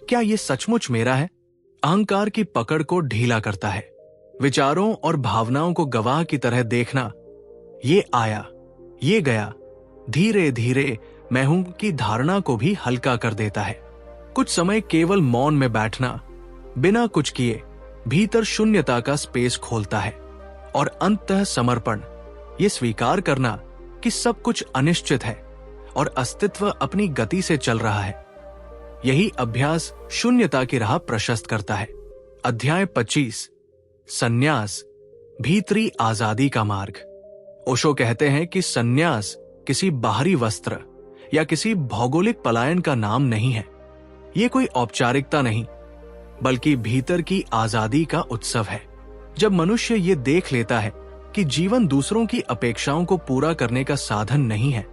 क्या ये सचमुच मेरा है, अहंकार की पकड़ को ढीला करता है। विचारों और भावनाओं को गवाह की तरह देखना, ये आया, ये गया, धीरे धीरे मैं हूं की धारणा को भी हल्का कर देता है। कुछ समय केवल मौन में बैठना, बिना कुछ किए, भीतर शून्यता का स्पेस खोलता है। और अंततः समर्पण, ये स्वीकार करना कि सब कुछ अनिश्चित है और अस्तित्व अपनी गति से चल रहा है। यही अभ्यास शून्यता की राह प्रशस्त करता है। अध्याय 25, संन्यास, भीतरी आजादी का मार्ग। ओशो कहते हैं कि संन्यास किसी बाहरी वस्त्र या किसी भौगोलिक पलायन का नाम नहीं है। ये कोई औपचारिकता नहीं, बल्कि भीतर की आजादी का उत्सव है। जब मनुष्य ये देख लेता है कि जीवन दूसरों की अपेक्षाओं को पूरा करने का साधन नहीं है,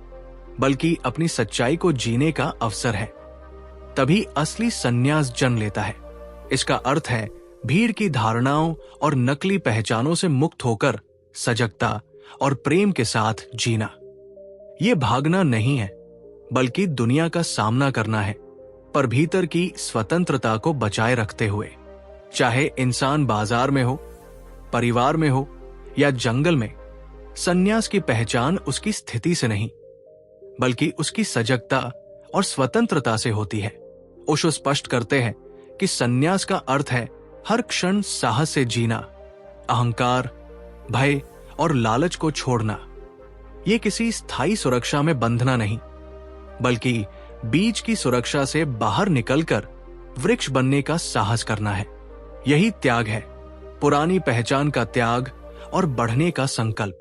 बल्कि अपनी सच्चाई को जीने का अवसर है, तभी असली संन्यास जन्म लेता है। इसका अर्थ है भीड़ की धारणाओं और नकली पहचानों से मुक्त होकर सजगता और प्रेम के साथ जीना। ये भागना नहीं है, बल्कि दुनिया का सामना करना है, पर भीतर की स्वतंत्रता को बचाए रखते हुए। चाहे इंसान बाजार में हो, परिवार में हो या जंगल में, संन्यास की पहचान उसकी स्थिति से नहीं, बल्कि उसकी सजगता और स्वतंत्रता से होती है। ओशो स्पष्ट करते हैं कि संन्यास का अर्थ है हर क्षण साहस से जीना, अहंकार, भय और लालच को छोड़ना। ये किसी स्थायी सुरक्षा में बंधना नहीं, बल्कि बीज की सुरक्षा से बाहर निकलकर वृक्ष बनने का साहस करना है। यही त्याग है, पुरानी पहचान का त्याग और बढ़ने का संकल्प।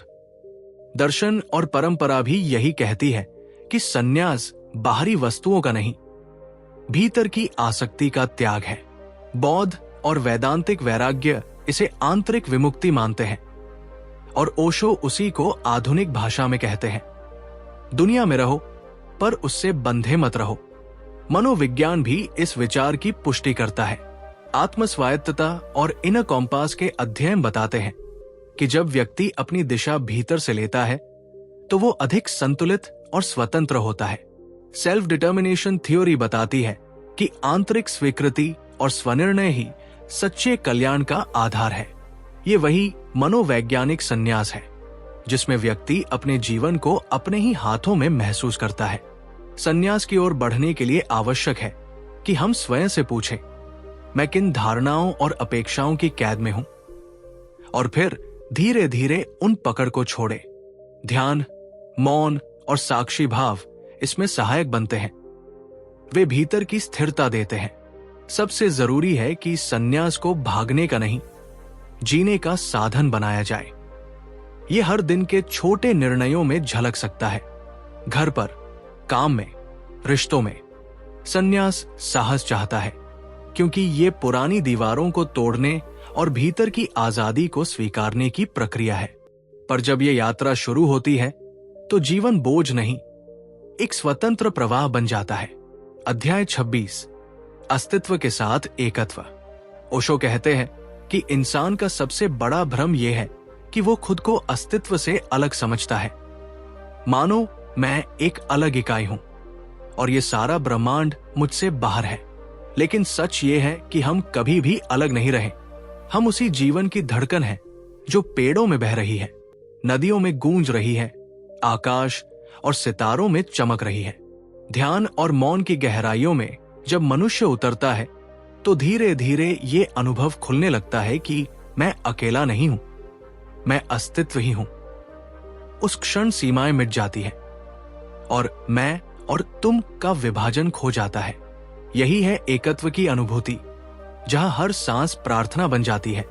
दर्शन और परंपरा भी यही कहती है कि संन्यास बाहरी वस्तुओं का नहीं, भीतर की आसक्ति का त्याग है। बौद्ध और वैदांतिक वैराग्य इसे आंतरिक विमुक्ति मानते हैं, और ओशो उसी को आधुनिक भाषा में कहते हैं, दुनिया में रहो पर उससे बंधे मत रहो। मनोविज्ञान भी इस विचार की पुष्टि करता है। आत्मस्वायत्तता और इनर कॉम्पास के अध्ययन बताते हैं कि जब व्यक्ति अपनी दिशा भीतर से लेता है तो वो अधिक संतुलित और स्वतंत्र होता है। सेल्फ डिटर्मिनेशन थ्योरी बताती है कि आंतरिक स्वीकृति और स्वनिर्णय ही सच्चे कल्याण का आधार है। ये वही मनोवैज्ञानिक संन्यास है जिसमें व्यक्ति अपने जीवन को अपने ही हाथों में महसूस करता है। संन्यास की ओर बढ़ने के लिए आवश्यक है कि हम स्वयं से पूछें, मैं किन धारणाओं और अपेक्षाओं की कैद में हूं, और फिर धीरे धीरे उन पकड़ को छोड़े। ध्यान, मौन और साक्षी भाव इसमें सहायक बनते हैं। वे भीतर की स्थिरता देते हैं। सबसे जरूरी है कि संन्यास को भागने का नहीं, जीने का साधन बनाया जाए। यह हर दिन के छोटे निर्णयों में झलक सकता है। घर पर, काम में, रिश्तों में। संन्यास साहस चाहता है, क्योंकि ये पुरानी दीवारों को तोड़ने और भीतर की आजादी को स्वीकारने की प्रक्रिया है। पर जब ये यात्रा शुरू होती है तो जीवन बोझ नहीं, एक स्वतंत्र प्रवाह बन जाता है। अध्याय 26, अस्तित्व के साथ एकत्व। ओशो कहते हैं कि इंसान का सबसे बड़ा भ्रम यह है कि वो खुद को अस्तित्व से अलग समझता है, मानो मैं एक अलग इकाई हूं और ये सारा ब्रह्मांड मुझसे बाहर है। लेकिन सच ये है कि हम कभी भी अलग नहीं रहे। हम उसी जीवन की धड़कन है जो पेड़ों में बह रही है, नदियों में गूंज रही है, आकाश और सितारों में चमक रही है। ध्यान और मौन की गहराइयों में जब मनुष्य उतरता है तो धीरे धीरे ये अनुभव खुलने लगता है कि मैं अकेला नहीं हूं, मैं अस्तित्व ही हूं। उस क्षण सीमाएं मिट जाती है और मैं और तुम का विभाजन खो जाता है। यही है एकत्व की अनुभूति, जहां हर सांस प्रार्थना बन जाती है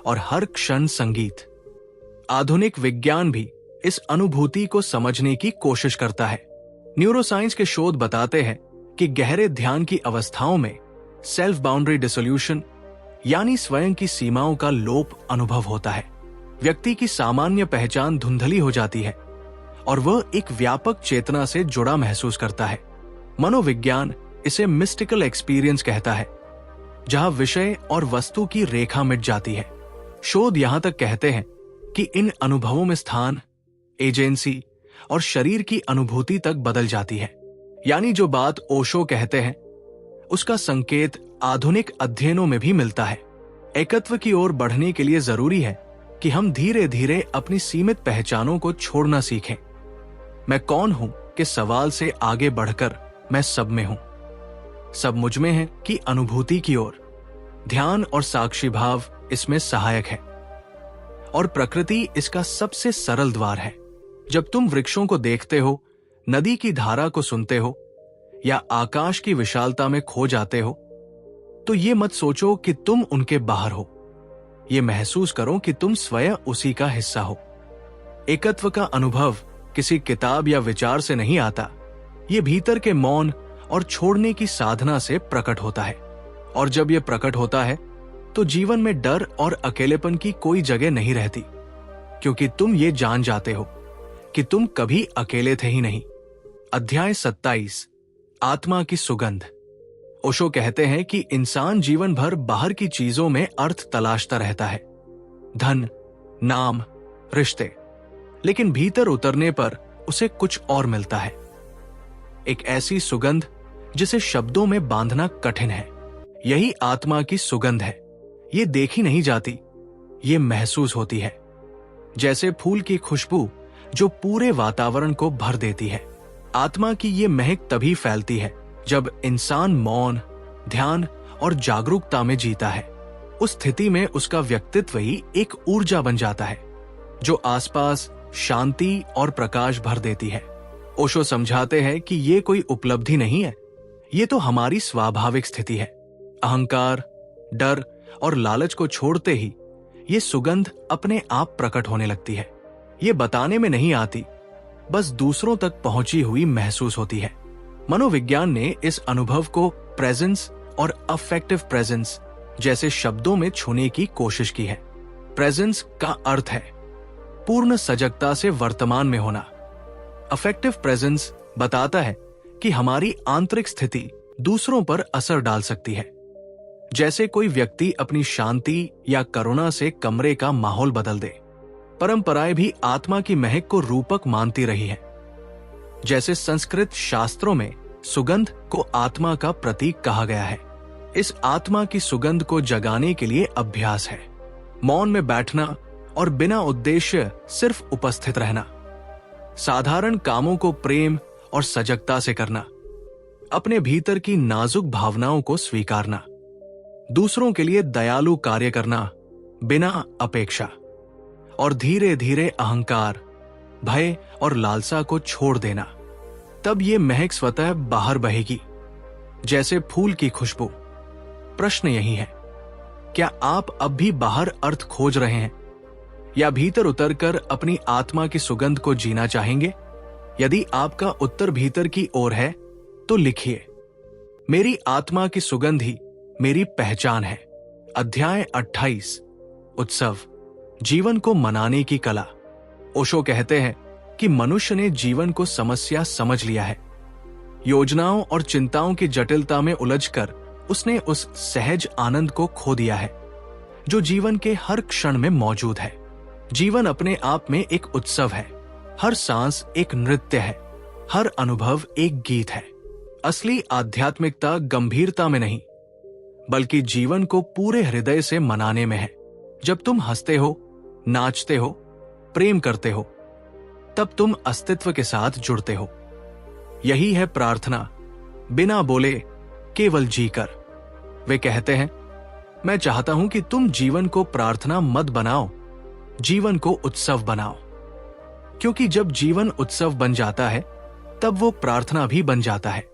और हर क्षण संगीत। आधुनिक विज्ञान भी इस अनुभूति को समझने की कोशिश करता है। न्यूरोसाइंस के शोध बताते हैं कि गहरे ध्यान की अवस्थाओं में सेल्फ बाउंड्री डिसोल्यूशन यानी स्वयं की सीमाओं का लोप अनुभव होता है। व्यक्ति की सामान्य पहचान धुंधली हो जाती है और वह एक व्यापक चेतना से जुड़ा महसूस करता है। मनोविज्ञान इसे मिस्टिकल एक्सपीरियंस कहता है, जहां विषय और वस्तु की रेखा मिट जाती है। शोध यहां तक कहते हैं कि इन अनुभवों में स्थान, एजेंसी और शरीर की अनुभूति तक बदल जाती है। यानी जो बात ओशो कहते हैं उसका संकेत आधुनिक अध्ययनों में भी मिलता है। एकत्व की ओर बढ़ने के लिए जरूरी है कि हम धीरे धीरे अपनी सीमित पहचानों को छोड़ना सीखें। मैं कौन हूं के सवाल से आगे बढ़कर मैं सब में हूं, सब मुझ में है की अनुभूति की ओर। ध्यान और साक्षी भाव इसमें सहायक है और प्रकृति इसका सबसे सरल द्वार है। जब तुम वृक्षों को देखते हो, नदी की धारा को सुनते हो या आकाश की विशालता में खो जाते हो, तो ये मत सोचो कि तुम उनके बाहर हो। ये महसूस करो कि तुम स्वयं उसी का हिस्सा हो। एकत्व का अनुभव किसी किताब या विचार से नहीं आता, ये भीतर के मौन और छोड़ने की साधना से प्रकट होता है। और जब ये प्रकट होता है तो जीवन में डर और अकेलेपन की कोई जगह नहीं रहती, क्योंकि तुम ये जान जाते हो कि तुम कभी अकेले थे ही नहीं। अध्याय 27, आत्मा की सुगंध। ओशो कहते हैं कि इंसान जीवन भर बाहर की चीजों में अर्थ तलाशता रहता है, धन, नाम, रिश्ते, लेकिन भीतर उतरने पर उसे कुछ और मिलता है। एक ऐसी सुगंध जिसे शब्दों में बांधना कठिन है। यही आत्मा की सुगंध है। ये देखी नहीं जाती, ये महसूस होती है, जैसे फूल की खुशबू जो पूरे वातावरण को भर देती है। आत्मा की ये महक तभी फैलती है जब इंसान मौन, ध्यान और जागरूकता में जीता है। उस स्थिति में उसका व्यक्तित्व ही एक ऊर्जा बन जाता है जो आसपास शांति और प्रकाश भर देती है। ओशो समझाते हैं कि ये कोई उपलब्धि नहीं है, ये तो हमारी स्वाभाविक स्थिति है। अहंकार, डर और लालच को छोड़ते ही ये सुगंध अपने आप प्रकट होने लगती है। ये बताने में नहीं आती, बस दूसरों तक पहुंची हुई महसूस होती है। मनोविज्ञान ने इस अनुभव को प्रेजेंस और अफेक्टिव प्रेजेंस जैसे शब्दों में छूने की कोशिश की है। प्रेजेंस का अर्थ है पूर्ण सजगता से वर्तमान में होना। अफेक्टिव प्रेजेंस बताता है कि हमारी आंतरिक स्थिति दूसरों पर असर डाल सकती है। जैसे कोई व्यक्ति अपनी शांति या करुणा से कमरे का माहौल बदल दे। परंपराएं भी आत्मा की महक को रूपक मानती रही है। जैसे संस्कृत शास्त्रों में सुगंध को आत्मा का प्रतीक कहा गया है। इस आत्मा की सुगंध को जगाने के लिए अभ्यास है। मौन में बैठना और बिना उद्देश्य सिर्फ उपस्थित रहना। साधारण कामों को प्रेम और सजगता से करना। अपने भीतर की नाजुक भावनाओं को स्वीकारना। दूसरों के लिए दयालु कार्य करना बिना अपेक्षा। और धीरे धीरे अहंकार, भय और लालसा को छोड़ देना। तब ये महक स्वतः बाहर बहेगी, जैसे फूल की खुशबू। प्रश्न यही है, क्या आप अब भी बाहर अर्थ खोज रहे हैं या भीतर उतरकर अपनी आत्मा की सुगंध को जीना चाहेंगे? यदि आपका उत्तर भीतर की ओर है तो लिखिए, मेरी आत्मा की सुगंध ही मेरी पहचान है। अध्याय 28, उत्सव, जीवन को मनाने की कला। ओशो कहते हैं कि मनुष्य ने जीवन को समस्या समझ लिया है। योजनाओं और चिंताओं की जटिलता में उलझकर उसने उस सहज आनंद को खो दिया है जो जीवन के हर क्षण में मौजूद है। जीवन अपने आप में एक उत्सव है, हर सांस एक नृत्य है, हर अनुभव एक गीत है। असली आध्यात्मिकता गंभीरता में नहीं, बल्कि जीवन को पूरे हृदय से मनाने में है। जब तुम हंसते हो, नाचते हो, प्रेम करते हो, तब तुम अस्तित्व के साथ जुड़ते हो। यही है प्रार्थना, बिना बोले, केवल जीकर। वे कहते हैं, मैं चाहता हूं कि तुम जीवन को प्रार्थना मत बनाओ, जीवन को उत्सव बनाओ। क्योंकि जब जीवन उत्सव बन जाता है, तब वो प्रार्थना भी बन जाता है।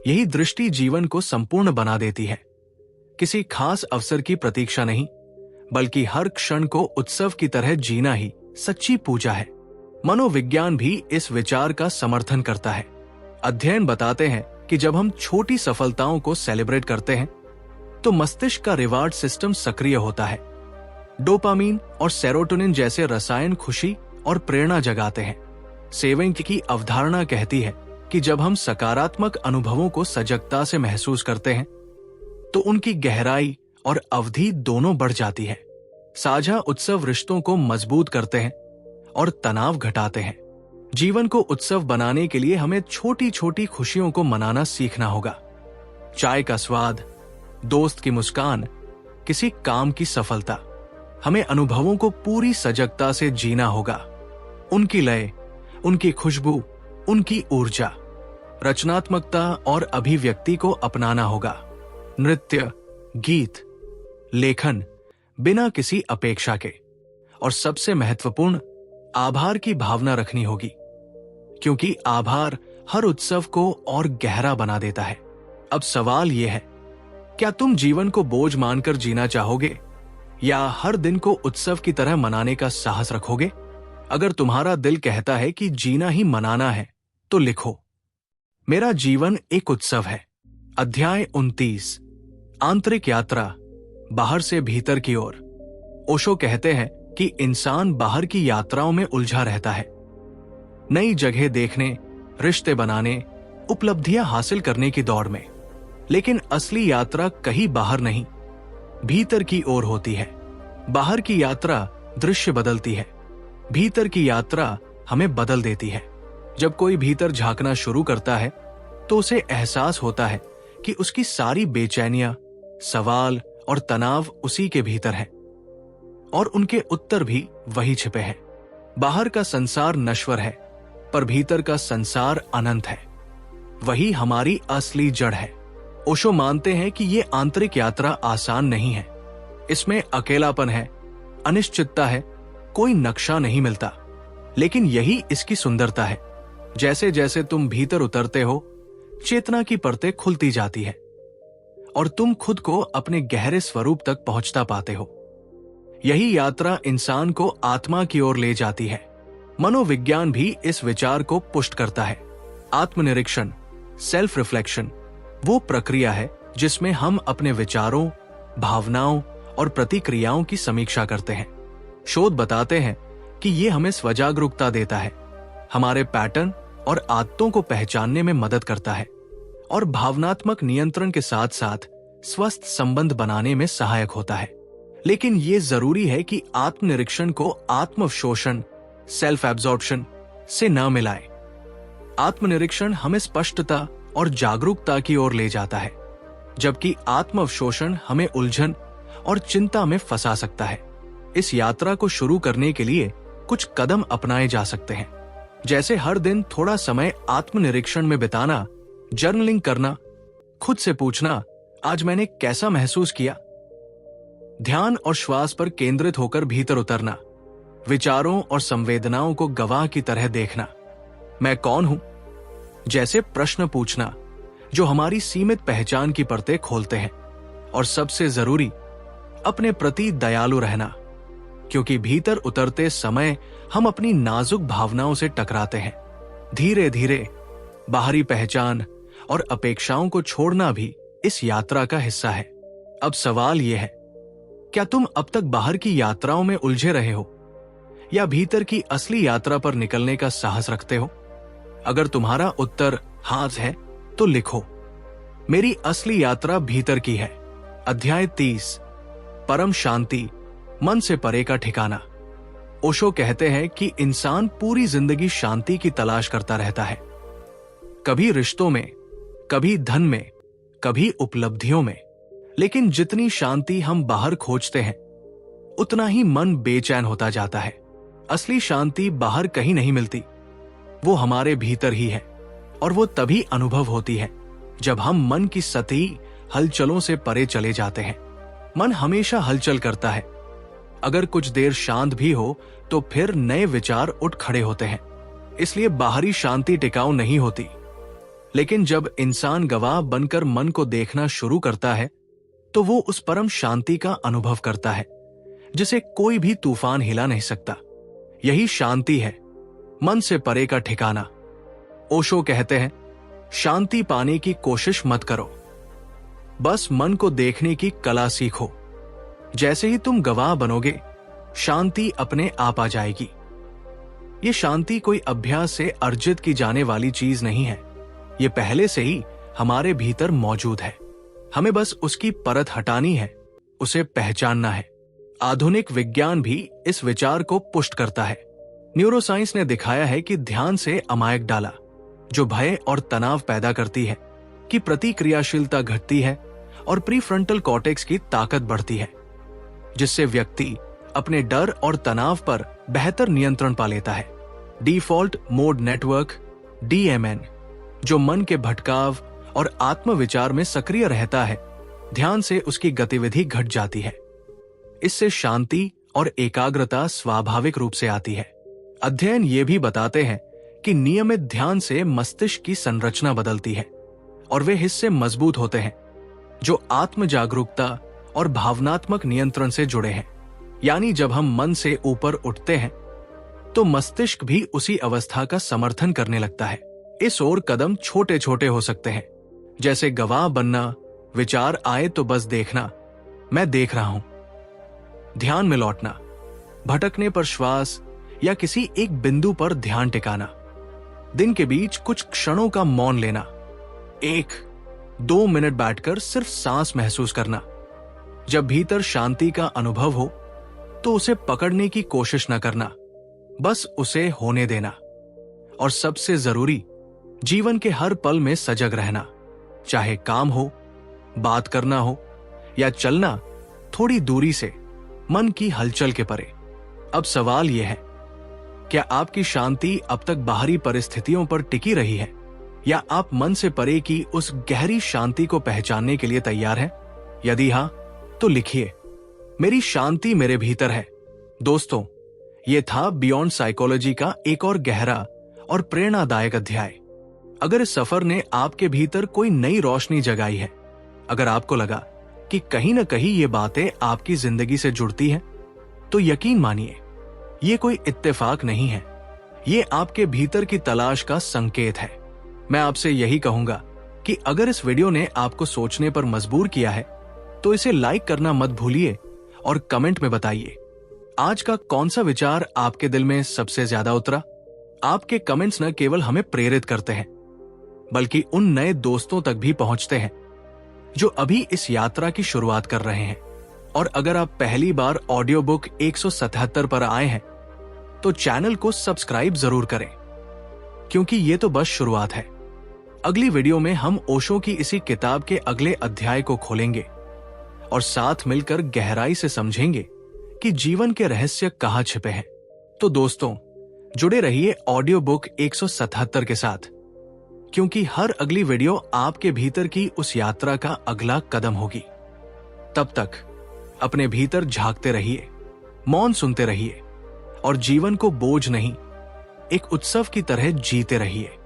यही दृष्टि जीवन को संपूर्ण बना देती है। किसी खास अवसर की प्रतीक्षा नहीं, बल्कि हर क्षण को उत्सव की तरह जीना ही सच्ची पूजा है। मनोविज्ञान भी इस विचार का समर्थन करता है। अध्ययन बताते हैं कि जब हम छोटी सफलताओं को सेलिब्रेट करते हैं, तो मस्तिष्क का रिवार्ड सिस्टम सक्रिय होता है। डोपामीन और सेरोटोनिन जैसे रसायन खुशी और प्रेरणा जगाते हैं। सेविंग की अवधारणा कहती है कि जब हम सकारात्मक अनुभवों को सजगता से महसूस करते हैं, तो उनकी गहराई और अवधि दोनों बढ़ जाती है। साझा उत्सव रिश्तों को मजबूत करते हैं और तनाव घटाते हैं। जीवन को उत्सव बनाने के लिए हमें छोटी छोटी खुशियों को मनाना सीखना होगा। चाय का स्वाद, दोस्त की मुस्कान, किसी काम की सफलता। हमें अनुभवों को पूरी सजगता से जीना होगा। उनकी लय, उनकी खुशबू, उनकी ऊर्जा, रचनात्मकता और अभिव्यक्ति को अपनाना होगा। नृत्य, गीत, लेखन, बिना किसी अपेक्षा के। और सबसे महत्वपूर्ण, आभार की भावना रखनी होगी, क्योंकि आभार हर उत्सव को और गहरा बना देता है। अब सवाल यह है, क्या तुम जीवन को बोझ मानकर जीना चाहोगे या हर दिन को उत्सव की तरह मनाने का साहस रखोगे? अगर तुम्हारा दिल कहता है कि जीना ही मनाना है, तो लिखो, मेरा जीवन एक उत्सव है। अध्याय 29, आंतरिक यात्रा, बाहर से भीतर की ओर। ओशो कहते हैं कि इंसान बाहर की यात्राओं में उलझा रहता है, नई जगह देखने, रिश्ते बनाने, उपलब्धियां हासिल करने की दौड़ में। लेकिन असली यात्रा कहीं बाहर नहीं, भीतर की ओर होती है। बाहर की यात्रा दृश्य बदलती है, भीतर की यात्रा हमें बदल देती है। जब कोई भीतर झांकना शुरू करता है, तो उसे एहसास होता है कि उसकी सारी बेचैनियां, सवाल और तनाव उसी के भीतर है, और उनके उत्तर भी वही छिपे हैं। बाहर का संसार नश्वर है, पर भीतर का संसार अनंत है। वही हमारी असली जड़ है। ओशो मानते हैं कि ये आंतरिक यात्रा आसान नहीं है। इसमें अकेलापन है, अनिश्चितता है, कोई नक्शा नहीं मिलता। लेकिन यही इसकी सुंदरता है। जैसे जैसे तुम भीतर उतरते हो, चेतना की परतें खुलती जाती है और तुम खुद को अपने गहरे स्वरूप तक पहुंचता पाते हो। यही यात्रा इंसान को आत्मा की ओर ले जाती है। मनोविज्ञान भी इस विचार को पुष्ट करता है। आत्मनिरीक्षण, सेल्फ रिफ्लेक्शन, वो प्रक्रिया है जिसमें हम अपने विचारों, भावनाओं और प्रतिक्रियाओं की समीक्षा करते हैं। शोध बताते हैं कि ये हमें स्वजागरूकता देता है, हमारे पैटर्न और आदतों को पहचानने में मदद करता है और भावनात्मक नियंत्रण के साथ साथ स्वस्थ संबंध बनाने में सहायक होता है। लेकिन ये जरूरी है कि आत्मनिरीक्षण को आत्मशोषण, सेल्फ एब्जॉर्प्शन से न मिलाए। आत्मनिरीक्षण हमें स्पष्टता और जागरूकता की ओर ले जाता है, जबकि आत्मशोषण हमें उलझन और चिंता में फंसा सकता है। इस यात्रा को शुरू करने के लिए कुछ कदम अपनाए जा सकते हैं, जैसे हर दिन थोड़ा समय आत्मनिरीक्षण में बिताना, जर्नलिंग करना, खुद से पूछना, आज मैंने कैसा महसूस किया। ध्यान और श्वास पर केंद्रित होकर भीतर उतरना, विचारों और संवेदनाओं को गवाह की तरह देखना। मैं कौन हूं जैसे प्रश्न पूछना, जो हमारी सीमित पहचान की परतें खोलते हैं। और सबसे जरूरी, अपने प्रति दयालु रहना, क्योंकि भीतर उतरते समय हम अपनी नाजुक भावनाओं से टकराते हैं। धीरे धीरे बाहरी पहचान और अपेक्षाओं को छोड़ना भी इस यात्रा का हिस्सा है। अब सवाल यह है, क्या तुम अब तक बाहर की यात्राओं में उलझे रहे हो या भीतर की असली यात्रा पर निकलने का साहस रखते हो? अगर तुम्हारा उत्तर हाँ है, तो लिखो, मेरी असली यात्रा भीतर की है। अध्याय 30, परम शांति, मन से परे का ठिकाना। ओशो कहते हैं कि इंसान पूरी जिंदगी शांति की तलाश करता रहता है, कभी रिश्तों में, कभी धन में, कभी उपलब्धियों में। लेकिन जितनी शांति हम बाहर खोजते हैं, उतना ही मन बेचैन होता जाता है। असली शांति बाहर कहीं नहीं मिलती, वो हमारे भीतर ही है। और वो तभी अनुभव होती है जब हम मन की सतही हलचलों से परे चले जाते हैं। मन हमेशा हलचल करता है। अगर कुछ देर शांत भी हो तो फिर नए विचार उठ खड़े होते हैं। इसलिए बाहरी शांति टिकाऊ नहीं होती। लेकिन जब इंसान गवाह बनकर मन को देखना शुरू करता है, तो वो उस परम शांति का अनुभव करता है जिसे कोई भी तूफान हिला नहीं सकता। यही शांति है, मन से परे का ठिकाना। ओशो कहते हैं, शांति पाने की कोशिश मत करो, बस मन को देखने की कला सीखो। जैसे ही तुम गवाह बनोगे, शांति अपने आप आ जाएगी। ये शांति कोई अभ्यास से अर्जित की जाने वाली चीज नहीं है। ये पहले से ही हमारे भीतर मौजूद है। हमें बस उसकी परत हटानी है, उसे पहचानना है। आधुनिक विज्ञान भी इस विचार को पुष्ट करता है। न्यूरोसाइंस ने दिखाया है कि ध्यान से अमायक डाला, जो भय और तनाव पैदा करती है, की प्रतिक्रियाशीलता घटती है और प्रीफ्रंटल कॉर्टेक्स की ताकत बढ़ती है, जिससे व्यक्ति अपने डर और तनाव पर बेहतर नियंत्रण पा लेता है। डिफॉल्ट मोड नेटवर्क DMN, जो मन के भटकाव और आत्मविचार में सक्रिय रहता है, ध्यान से उसकी गतिविधि घट जाती है। इससे शांति और एकाग्रता स्वाभाविक रूप से आती है। अध्ययन ये भी बताते हैं कि नियमित ध्यान से मस्तिष्क की संरचना बदलती है और वे हिस्से मजबूत होते हैं जो आत्म जागरूकता और भावनात्मक नियंत्रण से जुड़े हैं। यानी जब हम मन से ऊपर उठते हैं, तो मस्तिष्क भी उसी अवस्था का समर्थन करने लगता है। इस ओर कदम छोटे छोटे हो सकते हैं, जैसे गवाह बनना, विचार आए तो बस देखना, मैं देख रहा हूं, ध्यान में लौटना, भटकने पर श्वास या किसी एक बिंदु पर ध्यान टिकाना, दिन के बीच कुछ क्षणों का मौन लेना, 1-2 मिनट बैठकर सिर्फ सांस महसूस करना। जब भीतर शांति का अनुभव हो तो उसे पकड़ने की कोशिश न करना, बस उसे होने देना। और सबसे जरूरी, जीवन के हर पल में सजग रहना, चाहे काम हो, बात करना हो या चलना थोड़ी दूरी से, मन की हलचल के परे। अब सवाल यह है, क्या आपकी शांति अब तक बाहरी परिस्थितियों पर टिकी रही है, या आप मन से परे की उस गहरी शांति को पहचानने के लिए तैयार हैं? यदि हां, तो लिखिए, मेरी शांति मेरे भीतर है। दोस्तों, यह था बियॉन्ड साइकोलॉजी का एक और गहरा और प्रेरणादायक अध्याय। अगर इस सफर ने आपके भीतर कोई नई रोशनी जगाई है, अगर आपको लगा कि कहीं न कहीं ये बातें आपकी जिंदगी से जुड़ती हैं, तो यकीन मानिए, ये कोई इत्तेफाक नहीं है, ये आपके भीतर की तलाश का संकेत है। मैं आपसे यही कहूंगा कि अगर इस वीडियो ने आपको सोचने पर मजबूर किया है, तो इसे लाइक करना मत भूलिए और कमेंट में बताइए, आज का कौन सा विचार आपके दिल में सबसे ज्यादा उतरा। आपके कमेंट्स न केवल हमें प्रेरित करते हैं, बल्कि उन नए दोस्तों तक भी पहुंचते हैं जो अभी इस यात्रा की शुरुआत कर रहे हैं। और अगर आप पहली बार ऑडियो बुक 177 पर आए हैं, तो चैनल को सब्सक्राइब जरूर करें, क्योंकि ये तो बस शुरुआत है। अगली वीडियो में हम ओशो की इसी किताब के अगले अध्याय को खोलेंगे और साथ मिलकर गहराई से समझेंगे कि जीवन के रहस्य कहां छिपे हैं। तो दोस्तों, जुड़े रहिए ऑडियो बुक 177 के साथ, क्योंकि हर अगली वीडियो आपके भीतर की उस यात्रा का अगला कदम होगी। तब तक अपने भीतर झांकते रहिए, मौन सुनते रहिए और जीवन को बोझ नहीं, एक उत्सव की तरह जीते रहिए।